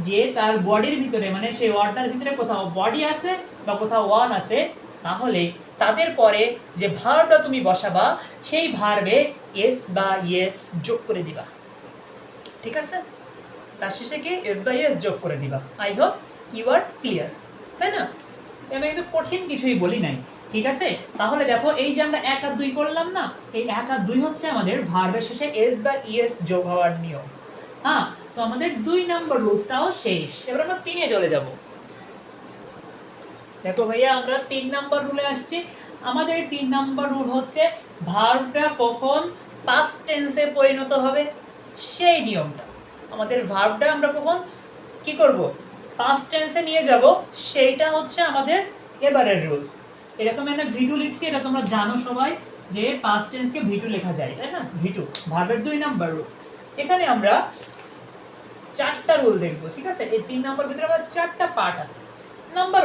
যে তার বডির ভিতরে, মানে সেই ওয়ার্ডটার ভিতরে কোথাও বডি আছে বা কোথাও ওয়ান আছে, তাহলে তাদের পরে যে ভার্বটা তুমি বসাবা সেই ভার্বে এস বা ইয়েস যোগ করে দিবা। ঠিক আছে, তার শেষে কি এস বা ইয়েস যোগ করে দিবা। I hope you are clear, তাই না? আমি কিন্তু কঠিন কিছুই বলি নাই। ঠিক আছে, তাহলে দেখো এই যে আমরা 1 আর 2 করলাম না, এই 1 আর 2 হচ্ছে আমাদের ভার্বের শেষে এস বা ইএস যোগ হওয়ার নিয়ম। হ্যাঁ, তো আমাদের 2 নম্বর রুলসটাও শেষ। এবার আমরা 3 এ চলে যাব। দেখো ভাইয়া, আমরা 3 নম্বর রুলে আসছি। আমাদের 3 নম্বর রুল হচ্ছে ভার্বটা কখন পাস্ট টেন্সে পরিণত হবে সেই নিয়মটা। আমাদের ভার্বটা আমরা কখন কি করব, পাস্ট টেন্সে নিয়ে যাব, সেইটা হচ্ছে আমাদের এবারের রুলস। এরকম একটা ভিটু লিখছি, এটা তোমরা জানো সবাই যে পাস্ট টেন্সকে ভিটু লেখা যায়, তাই না? ভিটু ভার্বের 2 নাম্বার রুল। এখানে আমরা 4টা রুল দেখব। ঠিক আছে, এই 3 নাম্বার ভিতরে আবার 4টা পার্ট আছে। নাম্বার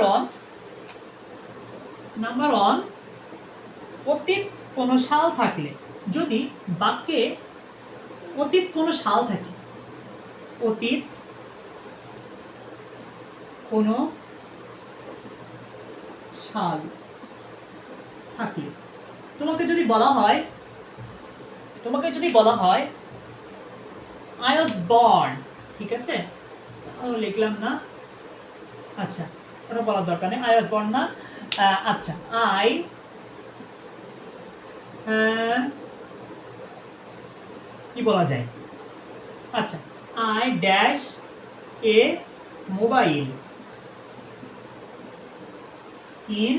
1, অতীত কোনো সাল থাকলে, যদি বাক্যে অতীত কোনো সাল থাকে, অতীত কোনো সাল থাকলে, তোমাকে যদি বলা হয় আই ওয়াজ বর্ন, ঠিক আছে, লিখলাম না, আচ্ছা ওটা বলার দরকার নেই, আই ওয়াজ বর্ন না, আচ্ছা আই কি বলা যায়, আচ্ছা I dash a mobile in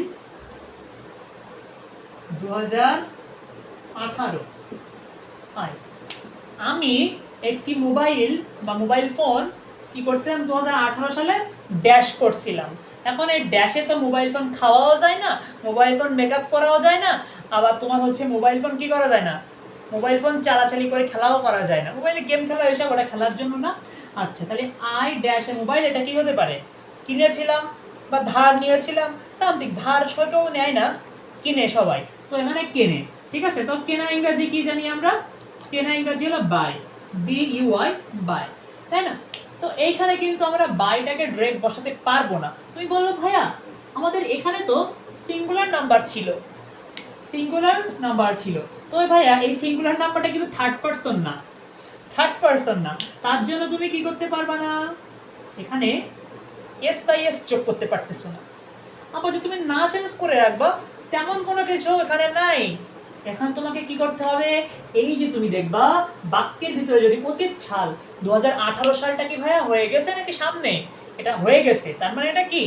2018, আমি একটি মোবাইল বা মোবাইল ফোন কি করছিলাম 2018 সালে ড্যাশ করছিলাম। এখন এই ড্যাশে তো মোবাইল ফোন খাওয়াও যায় না, মোবাইল ফোন মেকআপ করাও যায় না, আবার তোমার হচ্ছে মোবাইল ফোন কি করা যায় না, মোবাইল ফোন চালাচালি করে খেলাও করা যায় না, মোবাইলে গেম খেলা এসব ওটা খেলার জন্য না। আচ্ছা, তাহলে আই ড্যাশ এ মোবাইল, এটা কি হতে পারে, কিনেছিলাম বা ধার নিয়েছিলাম, সামথিং। ধার কেউ নেয় না, কিনে সবাই, তো এখানে কেনে। ঠিক আছে, তো কেনা ইংরাজি কি জানি আমরা, কেনা ইংরাজি হলো বাই, BUY, বাই, তাই না? তো এইখানে কিন্তু আমরা বাইটাকে ডিরেক্ট বসাতে পারবো না। তুমি বললো ভাইয়া আমাদের এখানে তো সিঙ্গুলার নাম্বার ছিল, তো ভাইয়া এই সিঙ্গুলার নাম্বারটা কিন্তু থার্ড পারসন না, তার জন্য তুমি কি করতে পারবা না, এখানে এস বাই এস যোগ করতে পারতেছো না। আবার যদি তুমি না চেঞ্জ করে রাখবা, তেমন কোনো কিছু এখানে নাই। এখন তোমাকে কি করতে হবে, এই যে তুমি দেখবা বাক্যের ভিতরে যদি অতীত সাল 2018 সালটা কি ভাইয়া হয়ে গেছে নাকি সামনে, এটা হয়ে গেছে, তার মানে এটা কি,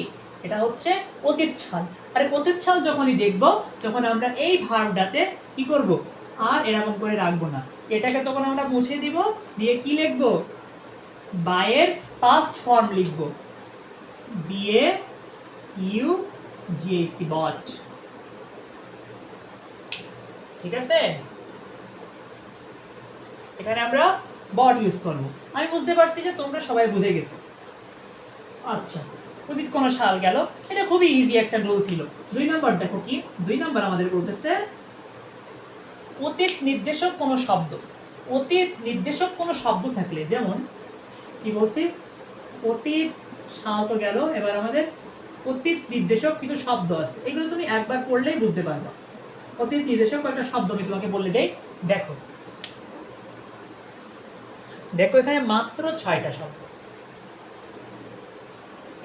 এটা হচ্ছে অতীত সাল। আর অতীত সাল যখনই দেখবো, তখন আমরা এই ভার্বটাতে কি করব, আর এরকম করে রাখবো না, এটাকে তখন আমরা মুছে দিব, দিয়ে কি লিখবো, বাইয়ের পাস্ট ফর্ম লিখবো, BAUGHT, বট। ঠিক আছে, এখানে আমরা বট ইউজ করব। আমি বুঝতে পারছি যে তোমরা সবাই বুঝে গেছো। আচ্ছা, অতীত কোন সাল গেল, এটা খুবই ইজি একটা রুল ছিল। 2 নাম্বার দেখো কি, 2 নাম্বার আমাদের বলতেছে অতীত নির্দেশক কোন শব্দ থাকলে, যেমন কি বলছি, অতীত সাল তো গেল, এবার আমাদের অতীত নির্দেশক কিছু শব্দ আছে, এগুলো তুমি একবার পড়লেই বুঝতে পারবা। অতীত নির্দেশক কয়েকটা শব্দ আমি তোমাকে বলে দেই। দেখো এখানে মাত্র 6টা শব্দ।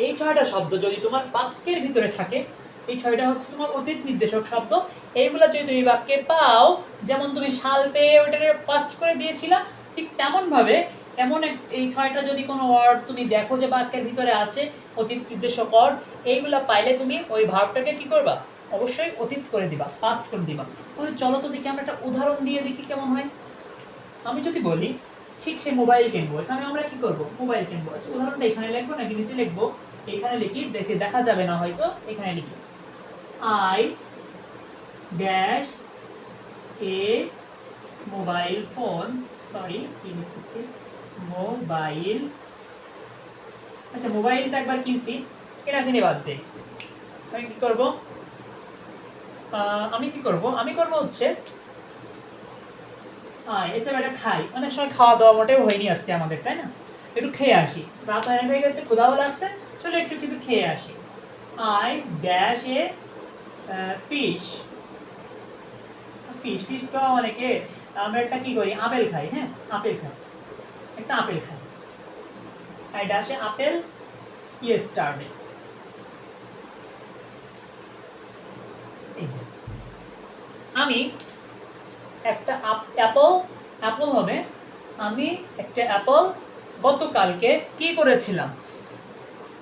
এই 6টা শব্দ যদি তোমার বাক্যের ভিতরে থাকে, এই 6টা হচ্ছে তোমার অতীত নির্দেশক শব্দ। এইগুলা যদি তুমি বাক্যে পাও, যেমন তুমি সাল পেয়ে ওটাকে ফার্স্ট করে দিয়েছিলা, ঠিক তেমন ভাবে এই 6টা যদি কোনো ওয়ার্ড তুমি দেখো যে বাক্যের ভিতরে আছে অতীত নির্দেশক ওয়ার্ড, এইগুলা পাইলে তুমি ওই ভার্বটাকে কি করবা, অবশ্যই অতীত করে দিবা, পাস্ট করে দিবা। তাহলে চলো তো দেখি আমরা একটা উদাহরণ দিয়ে দেখি কেমন হয়। আমি যদি বলি ঠিক সে মোবাইল কিনবো, এখানে আমরা কি করব, মোবাইল কিনবো। আচ্ছা, উদাহরণটা এখানে লিখবো নাকি নিচে লিখবো, এখানে লিখি, দেখে দেখা যাবে না হয়তো, এখানে লিখি I dash a mobile phone, sorry কি লিখতেছি, মোবাইল, আচ্ছা মোবাইলটা একবার কিনছি, এটা কিনে বাদ দে। আমি কি করব, আমি করব হচ্ছে এটা একটা খাই, অনেক সময় খাওয়া দাওয়া মোটেও হয়নি আজকে আমাদের, তাই না? একটু খেয়ে আসি, রাত অনেক হয়ে গেছে, ক্ষুধাও লাগছে, চলো একটু কিছু খেয়ে আসি। I dash a fish, fish fish তো অনেকে, আমরা একটা কি করি, আপেল খাই, হ্যাঁ আপেল খাই, একটা আপেল খাই। I dash a apple yesterday, আমি একটা অ্যাপল, অ্যাপল হবে, আমি একটা অ্যাপল গতকালকে কি করেছিলাম।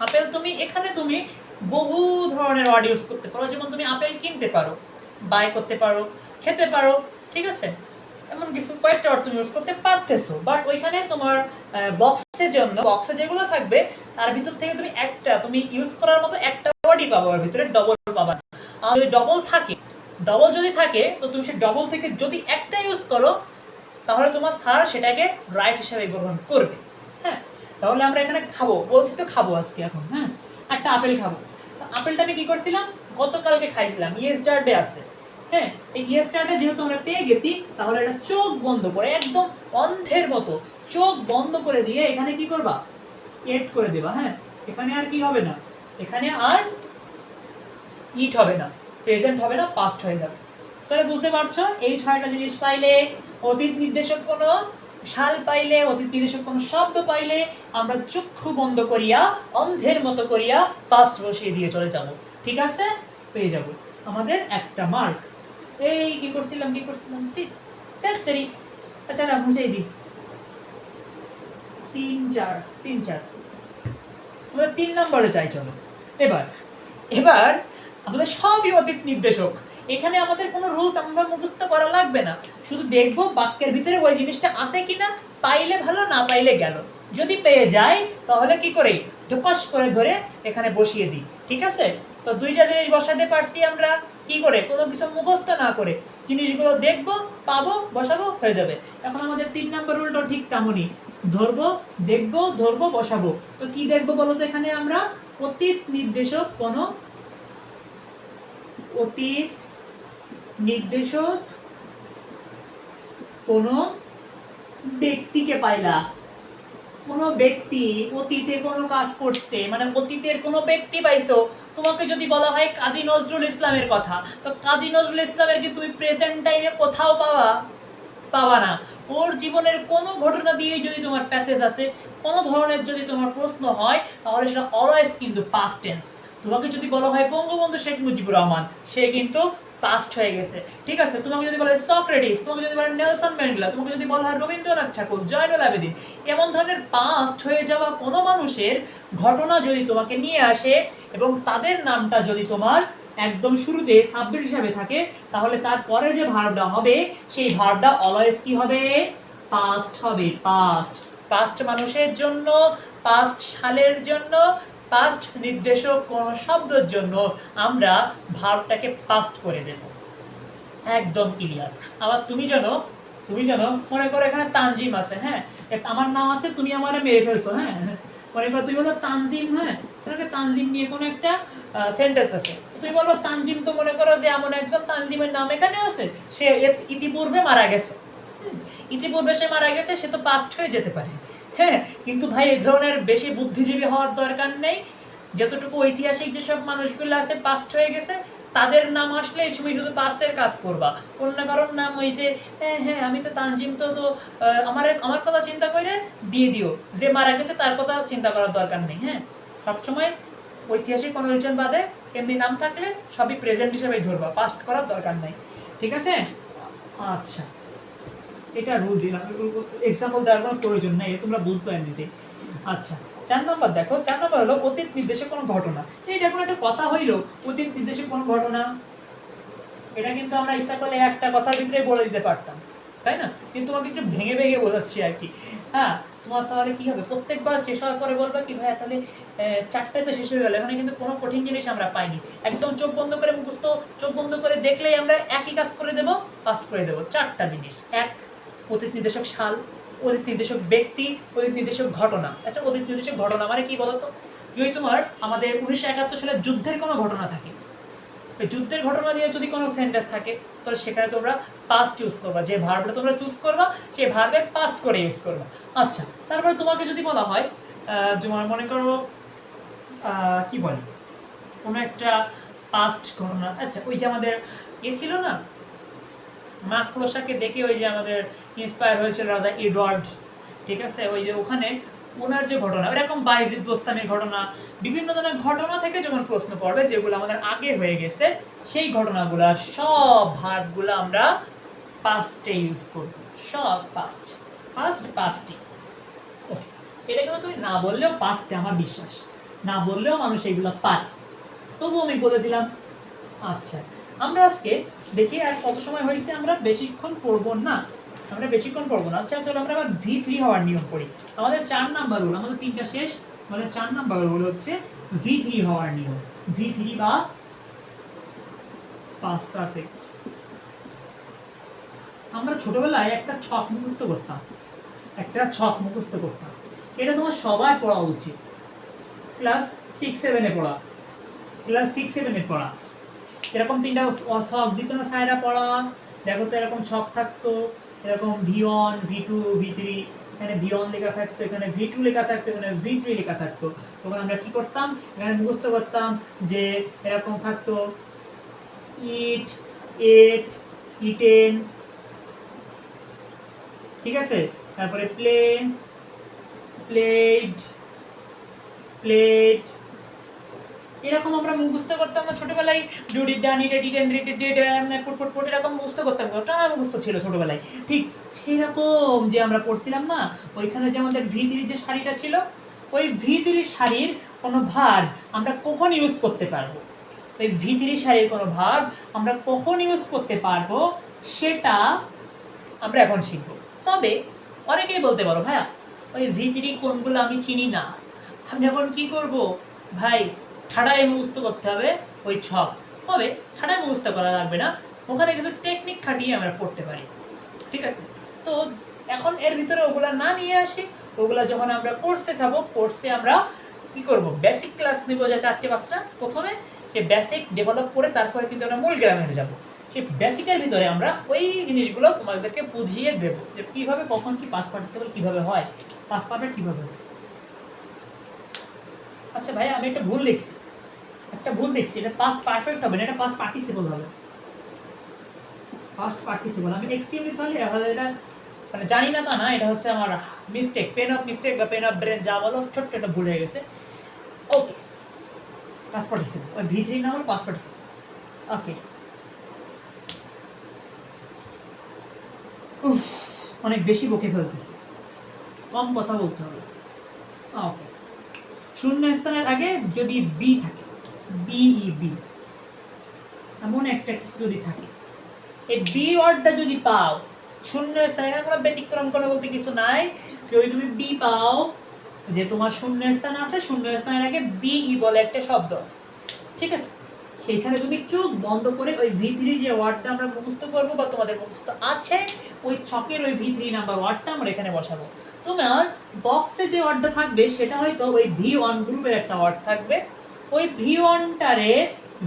আপেল তুমি এখানে তুমি বহু ধরনের ওয়ার্ড ইউজ করতে পারো, যেমন তুমি আপেল কিনতে পারো, বাই করতে পারো, খেতে পারো, ঠিক আছে? এমন কিছু কয়েকটা ওয়ার্ড তুমি ইউজ করতে পারতেছো, বাট ওইখানে তোমার বক্সের জন্য, বক্সে যেগুলো থাকবে তার ভিতর থেকে তুমি একটা, তুমি ইউজ করার মতো একটা ওয়ার্ডই পাবো, ওর ভিতরে ডবল পাবা। আর যদি ডবল থাকে, ডবল যদি থাকে তো তুমি সেই ডবল থেকে যদি একটা ইউজ করো তাহলে তোমার স্যার সেটাকে রাইট হিসেবে গ্রহণ করবে। হ্যাঁ, তাহলে আমরা এখানে খাবো, বলছি তো খাবো আজকে, এখন হ্যাঁ একটা আপেল খাবো। আপেলটা আমি কি করছিলাম, গতকালকে খাইছিলাম, ইয়েস্টারডে আছে। হ্যাঁ, এই ইয়েস্টারডে যেহেতু আমরা পেয়ে গেছি, তাহলে এটা চোখ বন্ধ করে, একদম অন্ধের মতো চোখ বন্ধ করে দিয়ে এখানে কি করবা, এড করে দেবা। হ্যাঁ, এখানে আর কি হবে না, এখানে আর ইট হবে না, প্রেজেন্ট হবে না, পাস্ট হয়ে যাবে। তাহলে বুঝতে পারছো, এই ছয়টা জিনিস পাইলে, অতীত নির্দেশক কোনো সাল পাইলে, অতীত নির্দেশক কোনো শব্দ পাইলে আমরা চক্ষু বন্ধ করিয়া, অন্ধের মতো করিয়া পাস্ট বসিয়ে দিয়ে চলে যাব। ঠিক আছে, পেয়ে যাব আমাদের একটা মার্ক। এই কি করছিলাম সি তেরি, আচ্ছা না মুছেই দিই, 3 4 আমরা 3 নম্বরে চাই। চলো এবার, এবার আমাদের সবই অতীত নির্দেশক, এখানে আমাদের কোনো রুলস আমরা মুখস্থ করা লাগবে না, শুধু দেখবো বাক্যের ভিতরে ওই জিনিসটা আছে কিনা, পাইলে ভালো, না পাইলে গেল। যদি পেয়ে যাই তাহলে কি করে, ধপাস করে ধরে এখানে বসিয়ে দিই। ঠিক আছে, তো দুইটা জিনিস বসাতে পারছি আমরা কি করে, কোনো কিছু মুখস্থ না করে, জিনিসগুলো দেখবো, পাবো, বসাবো, হয়ে যাবে। এখন আমাদের 3 নম্বর রুলটা ঠিক তেমনই, ধরবো, দেখবো, ধরবো, বসাবো। তো কি দেখবো বলো তো, এখানে আমরা অতীত নির্দেশক কোনো, অতীত নির্দেশক কোনো ব্যক্তিকে পাইলা, কোনো ব্যক্তি অতীতে কোনো কাজ করছে, মানে অতীতের কোনো ব্যক্তি পাইছো। তোমাকে যদি বলা হয় কাজী নজরুল ইসলামের কথা, তো কাজী নজরুল ইসলামের কি তুমি প্রেজেন্ট টাইমে কোথাও পাবা, পাবা না। ওর জীবনের কোনো ঘটনা দিয়ে যদি তোমার প্যাসেজ আছে, কোনো ধরনের যদি তোমার প্রশ্ন হয়, তাহলে সেটা অলওয়েজ কিন্তু পাস্ট টেন্স। তোমাকে যদি বলা হয় বঙ্গবন্ধু শেখ মুজিবুর রহমান, সে কিন্তু পাস্ট হয়ে গেছে। ঠিক আছে, তোমাকে যদি বলা হয় সক্রেটিস, তোমাকে যদি বলা হয় নেলসন ম্যান্ডেলা, তোমাকে যদি বলা হয় রবীন্দ্রনাথ ঠাকুর, জয়নুল আবেদিন, এমন ধরনের পাস্ট হয়ে যাওয়া কোনো মানুষের ঘটনা যদি তোমাকে নিয়ে আসে এবং তাদের নামটা যদি তোমার একদম শুরুতে সাবজেক্ট হিসাবে থাকে, তাহলে তারপরে যে ভার্বটা হবে সেই ভার্বটা অলওয়েজ কি হবে, পাস্ট হবে। পাস্ট, পাস্ট মানুষের জন্য, পাস্ট সালের জন্য, পাস্ট নির্দেশক কোন শব্দের জন্য আমরা ভার্বটাকে পাস্ট করে দেব, একদম ক্লিয়ার। আবার তুমি জানো, মনে করো এখানে তানজিম আছে, হ্যাঁ আমার নাম আছে, তুমি আমারে মেরে ফেলছো, হ্যাঁ মনে করো তুমি বলো তানজিম, হ্যাঁ তানজিম নিয়ে কোনো একটা সেন্টেন্স আছে, তুমি বলবো তানজিম তো মনে করো যে এমন একজন, তানজিমের নাম এখানে আছে, সে ইতিপূর্বে মারা গেছে, ইতিপূর্বে সে মারা গেছে, সে তো পাস্ট হয়ে যেতে পারে। হ্যাঁ, কিন্তু ভাই এই ধরনের বেশি বুদ্ধিজীবী হওয়ার দরকার নেই, যতটুকু ঐতিহাসিক যেসব মানুষগুলো আছে পাস্ট হয়ে গেছে, তাদের নাম আসলে এই সময় শুধু পাস্টের কাজ করবা। অন্য কারোর নাম ওই যে হ্যাঁ আমি তো তানজিম, তো আমার কথা চিন্তা করে দিয়ে দিও, যে মারা গেছে তার কথা চিন্তা করার দরকার নেই। হ্যাঁ, সবসময় ঐতিহাসিক কোনো রিজন বাদে এমনি নাম থাকলে সবই প্রেজেন্ট হিসেবেই ধরবা, পাস্ট করার দরকার নেই। ঠিক আছে, আচ্ছা এটা রুল দিলাম, এক্সাম্পল দেওয়ার কোনো প্রয়োজন নেই, তোমরা বুঝবে এমনিতে। আচ্ছা 4 নম্বর দেখো, 4 নম্বর হলো অতীত নির্দেশক কোনো ঘটনা। এইটা কোনো একটা কথা হইলো, অতীত নির্দেশক কোনো ঘটনা, এটা কিন্তু আমরা ইচ্ছা করলে একটা কথার ভিতরে বলে দিতে পারতাম, তাই না? কিন্তু তোমাকে একটু ভেঙে ভেঙে বোঝাচ্ছি আর কি। হ্যাঁ, তোমার তাহলে কি হবে, প্রত্যেকবার শেষ হওয়ার পরে বলবা কি ভাই তাহলে 4টায় তো শেষ হয়ে গেল, এখানে কিন্তু কোনো কঠিন জিনিস আমরা পাইনি, একদম চোখ বন্ধ করে মুখস্থ, চোখ বন্ধ করে দেখলেই আমরা একই কাজ করে দেব, পাস করে দেব 4টা জিনিস। 1 অতীত নির্দেশক সাল, অতীত নির্দেশক ব্যক্তি, অতীত নির্দেশক ঘটনা। একটা অতীত নির্দেশক ঘটনা মানে কি বলতো? যদি তোমার আমাদের 1971 সালের যুদ্ধের কোনো ঘটনা থাকে, ওই যুদ্ধের ঘটনা দিয়ে যদি কোনো সেন্টেন্স থাকে, তাহলে সেখানে তোমরা পাস্ট ইউজ করবা। যে ভার্বটা তোমরা চুজ করবা সেই ভার্বের পাস্ট করে ইউজ করবা। আচ্ছা, তারপরে তোমাকে যদি বলা হয় তোমার মনে করো কি বলে কোনো একটা পাস্ট ঘটনা, আচ্ছা ওই যে আমাদের ছিল না মাকড়সাকে দেখে ওই যে আমাদের ইন্সপায়ার হয়েছিল রাজা এডওয়ার্ড, ঠিক আছে? ওই যে ওখানে ওনার যে ঘটনা, এরকম বায়েজিদ বোস্তামির ঘটনা, বিভিন্ন ধরনের ঘটনা থেকে যখন প্রশ্ন পড়বে যেগুলো আমাদের আগে হয়ে গেছে, সেই ঘটনাগুলো সব ভার্বগুলো আমরা পাস্টে ইউজ করব। সব পাস্ট পাস্টই। এটা কিন্তু তুমি না বললেও পারতে, আমার বিশ্বাস, না বললেও মানুষ এগুলো পারে, তবু আমি বলে দিলাম। আচ্ছা, আমরা আজকে দেখি আর কত সময় হয়েছে, আমরা বেশিক্ষণ পড়বো না, আচ্ছা চলো আমরা আবার V3 হওয়ার নিয়ম পড়ি। আমাদের 4 নাম্বার রুল, আমাদের 3টা শেষ, আমাদের 4 নাম্বার রুল হচ্ছে V3 হওয়ার নিয়ম। V3 বা পাস্ট পারফেক্ট। আমরা ছোটবেলায় একটা ছক মুখস্থ করতাম, এটা তোমার সবার পড়া উচিত, ক্লাস 6-7 এ পড়া। এরকম 3টা ছক দিত না স্যারেরা পড়া? দেখো তো এরকম ছক থাকতো, এরকম V1 V2 V3, এখানে V1 লেখা থাকতো, এখানে V2 লেখা থাকতো, এখানে V3 লেখা থাকতো। তখন আমরা কি করতাম, এখানে মুখস্থ করতাম যে এরকম থাকতো ইট, এট, ইটেন, ঠিক আছে? তারপরে প্লে, প্লেড, প্লেট, এরকম আমরা মুখস্থ করতাম না ছোটবেলায়। ডুডি ডানি ডেডি ডেন্ড্রি ডেড পুট এরকম মুখস্থ করতাম, টানা মুখস্থ ছিল ছোটবেলায়। ঠিক সেরকম যে আমরা পড়ছিলাম না, ওইখানে যে আমাদের V3 যে শাড়িটা ছিল, ওই V3 শাড়ির কোনো ভার্ব আমরা কখন ইউজ করতে পারবো, ওই V3 শাড়ির কোনো ভার্ব আমরা কখন ইউজ করতে পারবো সেটা আমরা এখন শিখবো। তবে অনেকেই বলতে পারো ভাইয়া ওই V3 কোনগুলো আমি চিনি না, আমি এখন কি করব? ভাই ঠাড়ায় মুখস্থ করতে হবে ওই ছক। তবে ঠাড়ায় মুখস্থ করা লাগবে না, ওখানে কিছু টেকনিক খাটিয়ে আমরা পড়তে পারি, ঠিক আছে? তো এখন এর ভিতরে ওগুলা না নিয়ে আসি, ওগুলা যখন আমরা কোর্সে যাবো, কোর্সে আমরা কি করব? বেসিক ক্লাস নিব, যা 4-5টা। প্রথমে এই বেসিক ডেভেলপ করে তারপরে কিন্তু আমরা মূল গ্রামের যাব। সেই বেসিকের ভিতরে আমরা ওই জিনিসগুলো তোমাদেরকে বুঝিয়ে দেব যে কিভাবে কখন কি পাস্ট পার্টিসিপল কিভাবে হয়, পাস্ট পারফেক্ট কিভাবে হয়। আচ্ছা ভাই আমি একটা ভুল লিখছি, এটা পাস্ট পারফেক্ট হবে না, এটা পাস্ট পার্টিসিপল হবে। আমি এক্সট্রিমলি সরি, এটা মানে জানি না তা না, এটা হচ্ছে আমার মিস্টেক, পেন অফ মিস্টেক বা পেন অফ ব্রেন যা বলো, ছোট্ট একটা ভুল হয়ে গেছে। ওকে, পাস্ট পার্টিসিপল, ওই V3 না হলো পাস্ট পার্টিসিপল। ওকে, অনেক বেশি বকে ফেলতেছি, কম কথা বলতে হবে। ওকে, শূন্য স্থানের আগে যদি বি থাকে, বি এমন একটা কিছু যদি থাকে, এই বি ওয়ার্ডটা যদি পাও শূন্য স্থানে, কোনো ব্যতিক্রম কোনো বলতে কিছু নাই, যদি তুমি বি পাও, যে তোমার শূন্য স্থান আছে, শূন্য স্থানের আগে বি বলে একটা শব্দ আছে, ঠিক আছে? সেইখানে তুমি চোখ বন্ধ করে ওই V3 যে ওয়ার্ডটা আমরা মুখস্থ করবো বা তোমাদের মুখস্থ আছে, ওই ছকের ওই V3 নাম্বার ওয়ার্ডটা আমরা এখানে বসাবো। তোমার বক্সে যে ওয়ার্ডটা থাকবে সেটা হয়তো ওই V1 গ্রুপের একটা ওয়ার্ড থাকবে, ওই V1টারে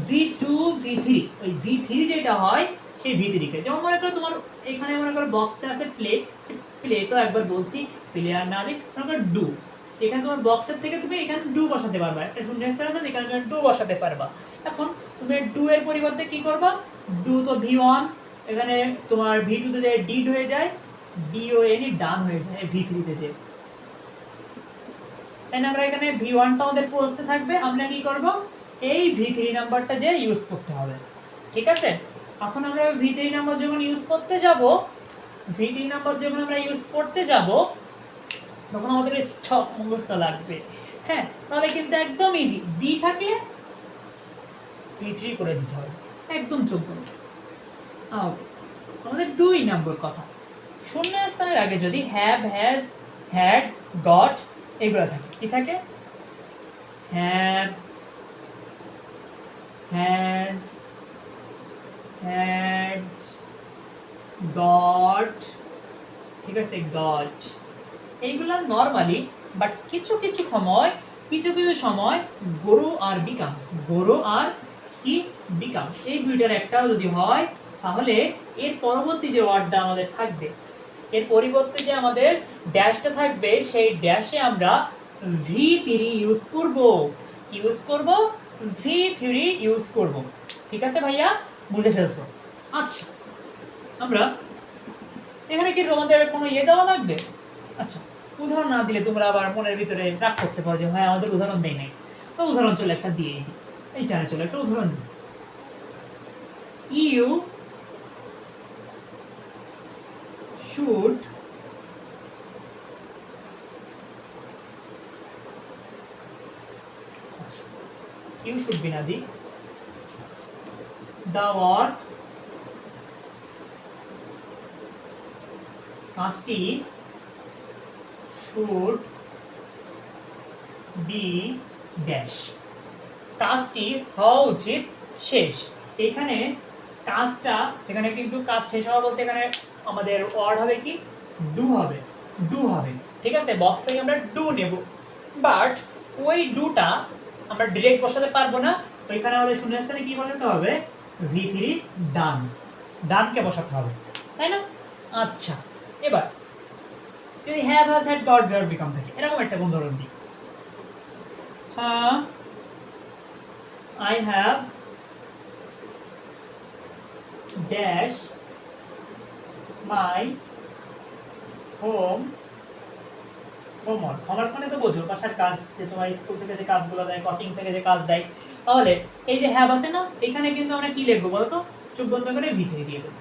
V2 V3, ওই V3 যেটা হয় সেই V3 কে, যেমন মনে করো তোমার এখানে মনে করো বক্সটা আছে প্লে, প্লে তো একবার বলছি, প্লে আর না দিই, মনে করো ডু, এখানে তোমার বক্সের থেকে তুমি এখানে ডু বসাতে পারবা, একটা শূন্য স্থান আছে এখানে তুমি ডু বসাতে পারবা। এখন তুমি ডু এর পরিবর্তে কি করবা? ডু তো V1, এখানে তোমার V2 তে ডিড হয়ে যায়, DON ডান হয়ে যায় V3 তে যে, তাই আমরা এখানে V1টা আমাদের প্রশ্নে থাকবে, আমরা কি করব? এই V3 নাম্বারটা যে ইউজ করতে হবে, ঠিক আছে? এখন আমরা V3 নাম্বার যখন ইউজ করতে যাব, তখন আমাদের ছক মুখস্থ লাগবে। হ্যাঁ, তাহলে কিন্তু একদম ইজি, বি থাকলে V3 করে দিতে হবে, একদম চোখ বন্ধ। ওকে, আমাদের 2 নম্বর কথা, শূন্য স্থানের আগে যদি হ্যাভ, হ্যাজ, হ্যাড, গট এগুলো থাকে, কি থাকে? হ্যাভ, হ্যাজ, হ্যাড, গট, ঠিক আছে, গট। এইগুলা নর্মালি, বাট কিছু কিছু সময় গরু আর বিকাম, গরু আর কি বিকাম, এই দুইটার একটাও যদি হয় তাহলে এর পরবর্তী যে ওয়ার্ডটা আমাদের থাকবে, এর পরিবর্তে যে আমাদের ড্যাশটা থাকবে, সেই ড্যাশে আমরা V3 ইউজ করব। V3 ইউজ করব। ঠিক আছে ভাইয়া, বুঝে ফেলছো? আচ্ছা, আমরা এখানে কি তোমাদের কোনো দেওয়া লাগবে? আচ্ছা, উদাহরণ না দিলে তোমরা আবার মনের ভিতরে রাগ করতে পারো যে ভাই আমাদের উদাহরণ দেয় নাই। তো উদাহরণ চলে একটা দিয়ে দিই, এই চ্যানেল চলে একটা উদাহরণ দিই। ইউ শুড be না দিই, the work কাজটি should be dash, কাজটি হওয়া উচিত শেষ। এখানে কাজটা, এখানে কিন্তু কাজ শেষ হওয়া বলতে এখানে আমাদের ওয়ার্ড হবে কি, ডু হবে, ঠিক আছে, বক্স থেকে আমরা ডু নেব, বাট ওই ডুটা আমরা ডিরেক্ট বসাতে পারবো না, ওইখানে আমাদের শূন্যস্থানে কি বসাতে হবে, V3 ডান, ডানকে বসাতে হবে, তাই না? আচ্ছা, এবার যদি have has had got verb become থাকে, এরকম একটা উদাহরণ দিই। I have dash my homework মানে তো বোঝো, বাসার কাজ, যে তোমার স্কুল থেকে যে কাজগুলো দেয়, কোচিং থেকে যে কাজ দেয়। তাহলে এই যে হ্যাভ আছে না, এখানে কিন্তু আমরা কি লিখবো বলো তো, চোখ বন্ধ করে V3 দিয়ে দেবো।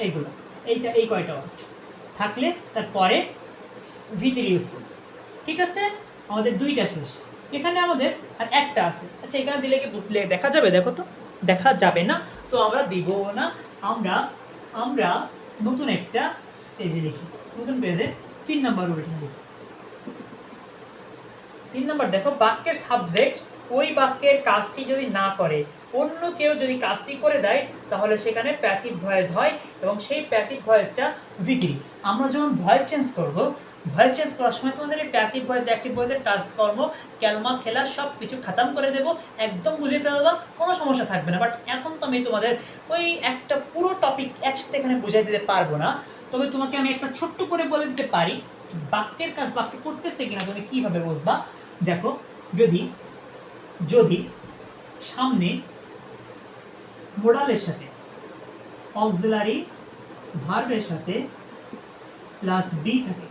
এইগুলো এই কয়টা থাকলে তারপরে V3 ইউজ করবো। ঠিক আছে, আমাদের দুইটা শেষ, এখানে আমাদের আর একটা আছে। আচ্ছা, এখানে দিলে কি বুঝলে দেখা যাবে? দেখো তো, দেখা যাবে না, তো আমরা দিব না। আমরা নতুন একটা পেজে লিখি, নতুন পেজে 3 নাম্বার উল্টে লিখি। 3 নাম্বার দেখো, বাক্যের সাবজেক্ট ওই বাক্যের কাজটি যদি না করে, অন্য কেউ যদি কাজটি করে দেয়, তাহলে সেখানে প্যাসিভ ভয়েস হয়, এবং সেই প্যাসিভ ভয়েসটা V3। আমরা যখন ভয়েস চেঞ্জ করব, ভয়েস চেঞ্জ করার সময় তোমাদের এই প্যাসিভ ভয়েস, অ্যাক্টিভ ভয়েসের কাজকর্ম, ক্যালমা খেলা সব কিছু খতম করে দেব, একদম বুঝে ফেলবা, কোনো সমস্যা থাকবে না। বাট এখন তো আমি তোমাদের ওই একটা পুরো টপিক একসাথে এখানে বুঝাই দিতে পারবো না, তবে তোমাকে আমি একটা ছোট্ট করে বলে দিতে পারি, বাক্যের কাজ বাক্য করতেছে কিনা তুমি কিভাবে বুঝবা। দেখো, যদি সামনে মোডালের সাথে অক্সিলারি ভার্বের সাথে প্লাস বি থাকে,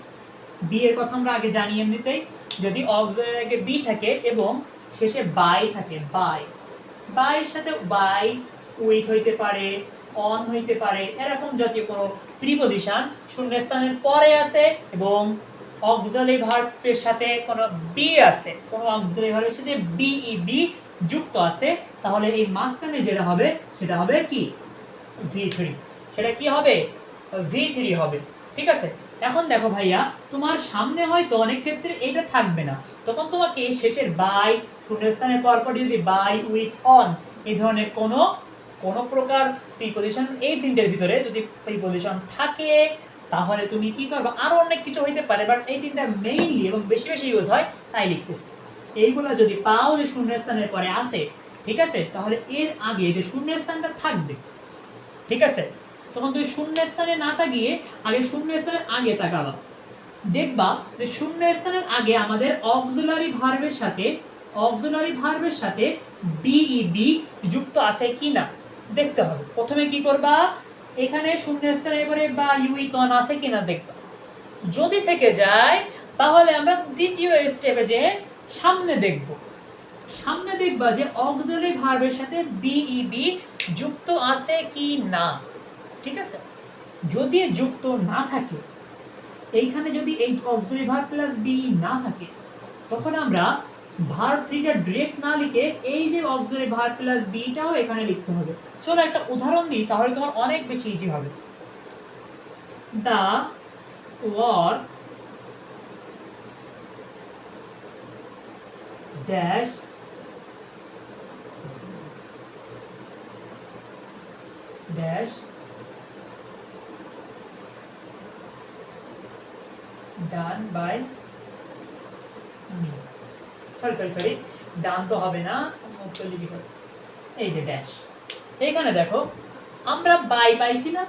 বি এর কথা আমরা আগে জানি এমনিতেই, যদি অক্সিলারি আগে বি থাকে এবং শেষে বাই থাকে, বাইয়ের সাথে বাই, উইথ হইতে পারে, অন হইতে পারে, এরকম জাতীয় কোনো প্রিপজিশন শূন্যস্থানের পরে আছে এবং অক্সিলারি ভার্বের সাথে কোনো বি আছে, কোনো অক্সিলারি ভার্বের সাথে বি যুক্ত আছে, তাহলে এই মাঝখানে যেটা হবে সেটা হবে কি, V3। সেটা কি হবে, V3 হবে। ঠিক আছে, এখন দেখো ভাইয়া, তোমার সামনে হয়তো অনেক ক্ষেত্রে এটা থাকবে না, তখন তোমাকে শেষের বাই, শূন্যস্থানের পরপর যদি বাই, উইথ, অন এই ধরনের কোনো প্রকার প্রিপজিশন, এই তিনটের ভিতরে যদি প্রিপজিশন থাকে, তাহলে তুমি কি করবে, আরো অনেক কিছু হইতে পারে, বাট এই তিনটা মেইনলি এবং বেশি বেশি ইউজ হয়, তাই লিখতেছি। এইগুলা যদি পাও যে শূন্যস্থানের পরে আসে, ঠিক আছে, তাহলে এর আগে যে শূন্যস্থানটা থাকবে, ঠিক আছে, তখন তুমি শূন্যস্থানে না তাকিয়ে আগে শূন্যস্থানের আগে তাকাবা, দেখবা যে শূন্যস্থানের আগে আমাদের অক্সিলারি ভার্বের সাথে বি যুক্ত আছে কিনা দেখতে হবে। প্রথমে কি করবা, এখানে শূন্যস্থানের পরে বা উইথ অন আছে কিনা দেখবা, যদি থেকে যায় তাহলে আমরা দ্বিতীয় স্টেপে যে সামনে দেখবা যে অক্সিলারি ভার্বের সাথে বি যুক্ত আছে কি না। ঠিক আছে, যদি যুক্ত না থাকে, এইখানে যদি এই অক্সিলারি ভার্ব প্লাস বি না থাকে, তখন আমরা ভার্ব 3টা ডিরেক্ট না লিখে এই যে অক্সিলারি ভার্ব প্লাস বিটাও এখানে লিখতে হবে। চলো একটা উদাহরণ দিই, তাহলে তোমার অনেক বেশি ইজি হবে। The work dash done by me, sorry sorry sorry, done তো হবে না, এই যে ড্যাশ। এইখানে দেখো আমরা বাই পাইছি না,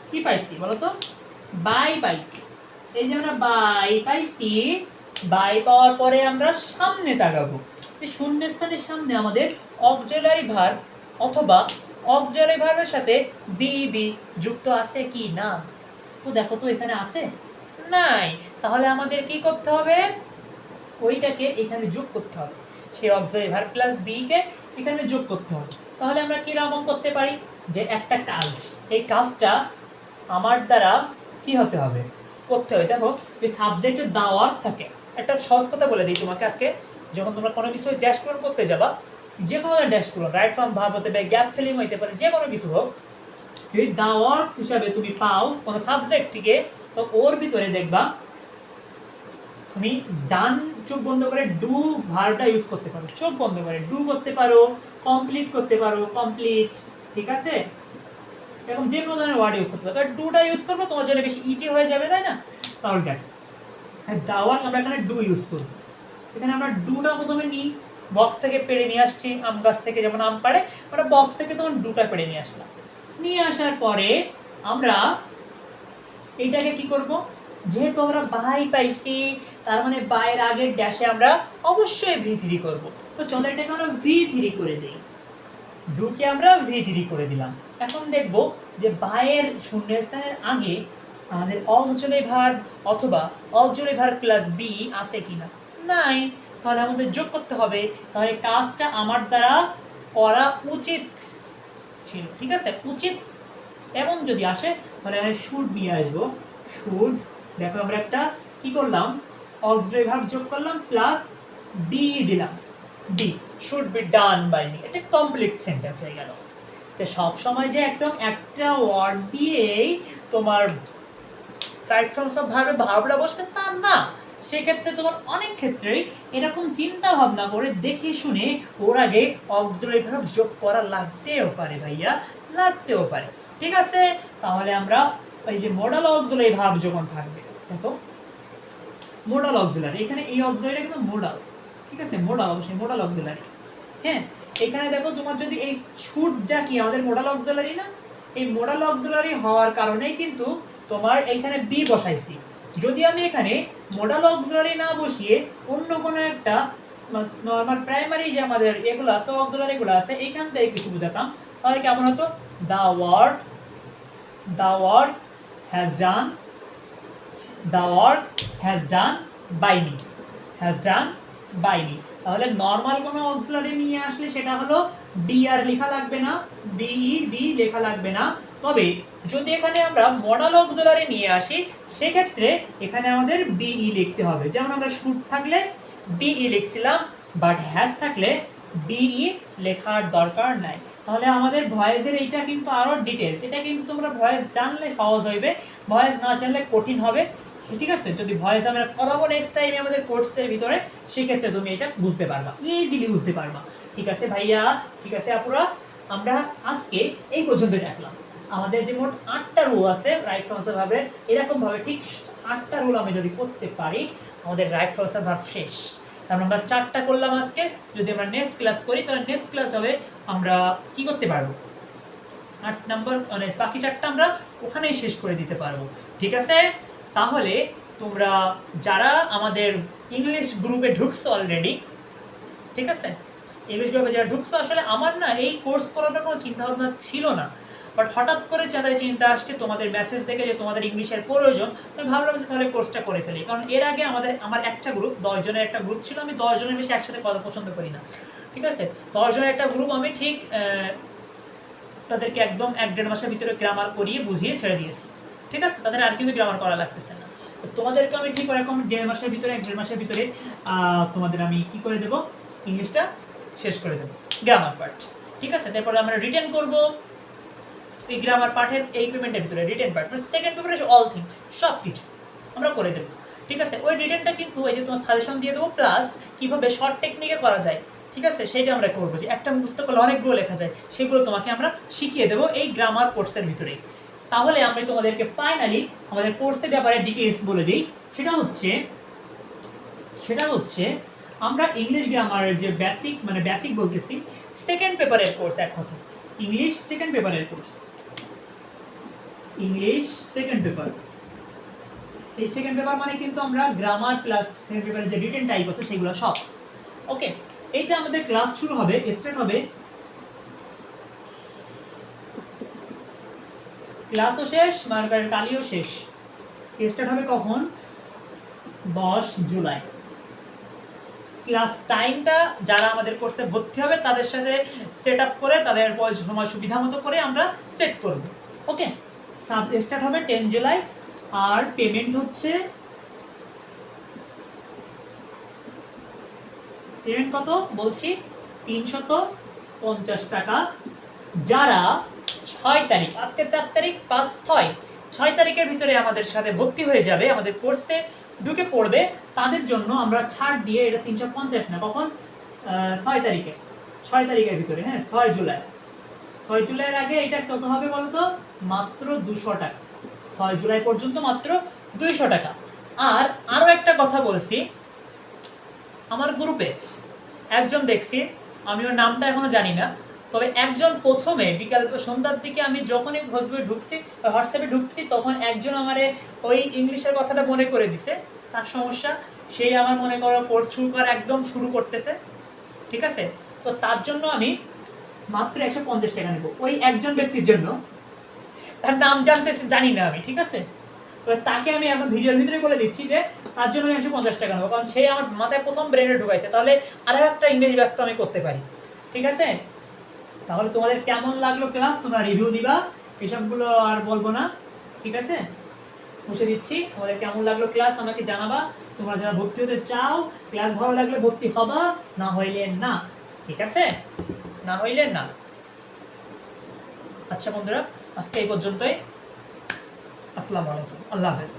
কি পাইছি বলো তো, বাই পাইছি। এই যে আমরা বাই পাইছি, বাই পাওয়ার পরে আমরা সামনে তাকাবো, এই শূন্যস্থানের সামনে আমাদের অক্সিলারি ভার্ব অথবা অক্সিলারি ভার্বের সাথে বি বি যুক্ত আছে কি না, তো দেখো তো এখানে আছে নাই, তাহলে আমাদের কি করতে হবে, ওইটাকে এখানে যোগ করতে হবে, সেই অক্সিলারি ভার্ব প্লাস বি কে এখানে যোগ করতে হবে। তাহলে আমরা কি রকম করতে পারি, যে একটা কাজ, এই কাজটা আমার দ্বারা কি হতে হবে, করতে হবে। দেখো এই সাবজেক্টে দেওয়ার থাকে, একটা সহজ কথা বলে দিই তোমাকে আজকে, যখন তোমরা কোনো কিছু ড্যাশ পূরণ করতে যাবা, যে কোনো ড্যাশ পূরণ, রাইট ফ্রম ভার্ব হতে পারে, গ্যাপ ফিলিং হইতে পারে, যে কোনো কিছু হোক, যদি দেওয়ার হিসাবে তুমি পাও কোনো সাবজেক্টটিকে, তো ওর ভিতরে দেখবা তুমি ডান চোখ বন্ধ করে ডু ভার্বটা ইউজ করতে পারো, চোখ বন্ধ করে ডু করতে পারো, কমপ্লিট করতে পারো, কমপ্লিট, ঠিক আছে, এরকম যে কোনো ধরনের ওয়ার্ড ইউজ করতে পারো। তবে ডুটা ইউজ করবো তোমার জন্য বেশি ইজি হয়ে যাবে, তাই না, তাহলে দেখ দাওয়ার আমরা এখানে ডু ইউজ করবো, এখানে আমরা ডুটা প্রথমে নিই, বক্স থেকে পেড়ে নিয়ে আসছি, আম গাছ থেকে যেমন আম পাড়ে, আমরা বক্স থেকে তখন ডুটা পেড়ে নিয়ে আসলাম, নিয়ে আসার পরে আমরা এইটাকে কি করব, যেহেতু আমরা বাই পাইছি, তার মানে বাইয়ের আগের ড্যাশে আমরা অবশ্যই ভি থ্রি করবো, তো চলো এটাকে আমরা ভি থ্রি করে দিই, ডুকে আমরা ভি থ্রি করে দিলাম। এখন দেখব যে বাইয়ের শূন্যস্থানের আগে আমাদের অক্সিলারি ভার্ব অথবা অক্সিলারি ভার্ব প্লাস বি আছে কিনা, নাই, তাহলে আমাদের যোগ করতে হবে, তাহলে কাজটা আমার দ্বারা করা উচিত ছিল, ঠিক আছে, উচিত এমন যদি আসে তাহলে আমি শুড নিয়ে আসবো, শুড, দেখো আমরা একটা কি করলাম, অক্সিলারি ভার্ব যোগ করলাম প্লাস বি দিলাম, be should be done by me, এটা কমপ্লিট সেন্টেন্স হয়ে গেল। তো সব সময় যে একদম একটা ওয়ার্ড দিয়েই তোমার রাইট ফ্রম সব ভাবে ভাবটা বসবে তা না, সেক্ষেত্রে তোমার অনেক ক্ষেত্রেই এরকম চিন্তা ভাবনা করে দেখে শুনে ওর আগে অক্সিলারি ভার্ব যোগ করা লাগতেও পারে ভাইয়া, লাগতেও পারে, ঠিক আছে। তাহলে আমরা এই যে মডাল অক্সিলারি ভার্ব যখন থাকবে, দেখো মডাল অক্সিলারি, এখানে এই অক্সিলারিটা কিন্তু মডাল, ঠিক আছে, মডাল অবশ্যই মডাল অক্সিলারি, হ্যাঁ, এখানে দেখো তোমার যদি এই শুডটা কি আমাদের মডাল অক্সিলারি না, এই মডাল অক্সিলারি হওয়ার কারণেই কিন্তু তোমার এইখানে বি বসাইছি, যদি আমি এখানে মডাল অক্সিলারি না বসিয়ে অন্য কোনো একটা নরমাল প্রাইমারি যে আমাদের এগুলো আছে অক্সিলারি এগুলো আছে এইখান থেকে কিছু বোঝাতাম, তাহলে কেমন হতো, the word has done, the word has done by me, has done by me, তাহলে নরমাল কোনো অক্সিলারি নিয়ে আসলে সেটা হলো বি আর লেখা লাগবে না, বিই বি লেখা লাগবে না, তবে যদি এখানে আমরা মডাল অক্সিলারি নিয়ে আসি সেক্ষেত্রে এখানে আমাদের বিই লিখতে হবে, যেমন আমরা শুড থাকলে বিই লিখছিলাম, বাট হ্যাজ থাকলে বিই লেখার দরকার নাই। তাহলে আমাদের ভয়েসের এইটা কিন্তু আরো ডিটেলস, এটা কিন্তু তোমরা ভয়েস জানলে সহজ হইবে, ভয়েস না জানলে কঠিন হবে, ঠিক আছে। যদি ভয়েস আমরা করাবো নেক্সট টাইমে আমাদের কোর্সের ভিতরে, সেক্ষেত্রে তুমি এটা বুঝতে পারবা, ইজিলি বুঝতে পারবা, ঠিক আছে ভাইয়া, ঠিক আছে আপুরা, আমরা আজকে এই পর্যন্ত রাখলাম। আমাদের যে মোট 8টা রুল আছে রাইট ফ্রম ভাবে, এরকম ভাবে ঠিক 8টা রুল আমি যদি করতে পারি আমাদের রাইট ফ্রম ভাব শেষ। তারপর আমরা 4টা করলাম আজকে, যদি আমরা নেক্সট ক্লাস করি তাহলে নেক্সট ক্লাস হবে আমরা কি করতে পারবো, 8 নাম্বার মানে বাকি 4টা আমরা ওখানেই শেষ করে দিতে পারবো, ঠিক আছে। তাহলে তোমরা যারা আমাদের ইংলিশ গ্রুপে ঢুকছো অলরেডি, ঠিক আছে, ইংলিশ গ্রুপে যারা ঢুকছো, আসলে আমার না এই কোর্স করাটা কোনো চিন্তা ভাবনা ছিল না, বাট হঠাৎ করে চাঁদায় চিন্তা আসছে তোমাদের মেসেজ দেখে যে তোমাদের ইংলিশের প্রয়োজন, আমি ভাবলাম যে তাহলে কোর্সটা করে ফেলি, কারণ এর আগে আমার একটা গ্রুপ 10 জনের একটা গ্রুপ ছিল, আমি 10 জনের বেশি একসাথে কথা পছন্দ করি না, ঠিক আছে, 10 জনের একটা গ্রুপ আমি ঠিক তাদেরকে একদম 1-1.5 মাসের ভিতরে গ্রামার করিয়ে বুঝিয়ে ছেড়ে দিয়েছি, ঠিক আছে, তাদের আর কিন্তু গ্রামার করা লাগতেছে না, তোমাদেরকে আমি ঠিক এরকম 1.5 মাসের ভিতরে 1-1.5 মাসের ভিতরে তোমাদের আমি কি করে দেবো, ইংলিশটা শেষ করে দেবো, গ্রামার পার্ট, ঠিক আছে। তারপরে আমরা রিটেন করবো এই গ্রামার পার্টের এই পেমেন্টের ভিতরে, রিটেন পার্ট মানে সেকেন্ড পেপারে অল থিং সব কিছু আমরা করে দেবো, ঠিক আছে। ওই রিটেনটা কিন্তু এই যে তোমার সাজেশন দিয়ে দেবো, প্লাস কীভাবে শর্ট টেকনিকে করা যায়, ঠিক আছে, সেটা আমরা করবো, যে একটা মুখস্থ করলে অনেকগুলো লেখা যায়, সেগুলো তোমাকে আমরা শিখিয়ে দেবো এই গ্রামার কোর্সের ভিতরেই, তাহলে আমি তোমাদেরকে ফাইনালি আমাদের কোর্সের ব্যাপারে ডিটেইলস বলে দিই। সেটা হচ্ছে আমরা ইংলিশ গ্রামারের যে বেসিক বলতেছি, সেকেন্ড পেপারের কোর্স এক কথা, ইংলিশ সেকেন্ড পেপারের কোর্স, ইংলিশ সেকেন্ড পেপার। এই সেকেন্ড পেপার মানে কিন্তু আমরা গ্রামার প্লাস সেকেন্ড পেপারের যে রিটেন টাইপ আছে সেগুলো সব। ওকে, এইটা আমাদের ক্লাস শুরু হবে, স্টার্ট হবে, ক্লাসও শেষ, মার্কারের কালিও শেষ। স্টার্ট হবে কখন? 10 জুলাই। ক্লাস টাইমটা যারা আমাদের কোর্সে ভর্তি হবে তাদের সাথে সেট আপ করে, তাদের সময় সুবিধা মতো করে আমরা সেট করব। ওকে, স্টার্ট হবে 10 জুলাই। আর পেমেন্ট হচ্ছে, পেমেন্ট কত বলছি? 350 টাকা। যারা 6 তারিখ, আজকে 4 তারিখ, 5, 6 তারিখের ভিতরে আমাদের সাথে ভর্তি হয়ে যাবে, আমাদের কোর্সে ঢুকে পড়বে, তাদের জন্য আমরা ছাড় দিয়ে, এটা 350 না, কখন? 6 তারিখে, 6 তারিখের ভিতরে, হ্যাঁ 6 জুলাই। 6 জুলাইয়ের আগে এটা কত হবে বলতো? মাত্র 200 টাকা। 6 জুলাই পর্যন্ত মাত্র 200 টাকা। আর আরও একটা কথা বলছি, আমার গ্রুপে একজন দেখছি, আমি ওর নামটা এখনো জানি না, তবে একজন প্রথমে বিকাল সন্ধ্যার দিকে আমি যখনই হোয়াটসঅ্যাপে ঢুকছি তখন একজন আমারে ওই ইংলিশের কথাটা মনে করে দিছে, তার সমস্যা, সেই আমার মনে করো কোর্স একদম শুরু করতেছে, ঠিক আছে? তো তার জন্য আমি মাত্র 150 টাকা নেব, ওই একজন ব্যক্তির জন্য, তার নাম জানি না আমি, ঠিক আছে? তো তাকে আমি এখন ভিডিওর ভিতরে বলে দিচ্ছি যে তার জন্য আমি 150 টাকা নেবো, কারণ সে আমার মাথায় প্রথম ব্রেনে ঢুকাইছে, তাহলে আরও একটা ইংরেজি ব্যস্ত আমি করতে পারি, ঠিক আছে? তাহলে তোমাদের কেমন লাগলো ক্লাস, তোমরা রিভিউ দিবা, এসবগুলো আর বলবো না, ঠিক আছে? মুছে দিচ্ছি, তোমাদের কেমন লাগলো ক্লাস আমাকে জানাবা। তোমরা যারা ভর্তি হতে চাও, ক্লাস ভালো লাগলে ভর্তি হবা, না হইলে না, ঠিক আছে? না হইলে না। আচ্ছা বন্ধুরা, আজকে এই পর্যন্তই। আসসালামু আলাইকুম, আল্লাহ হাফেজ।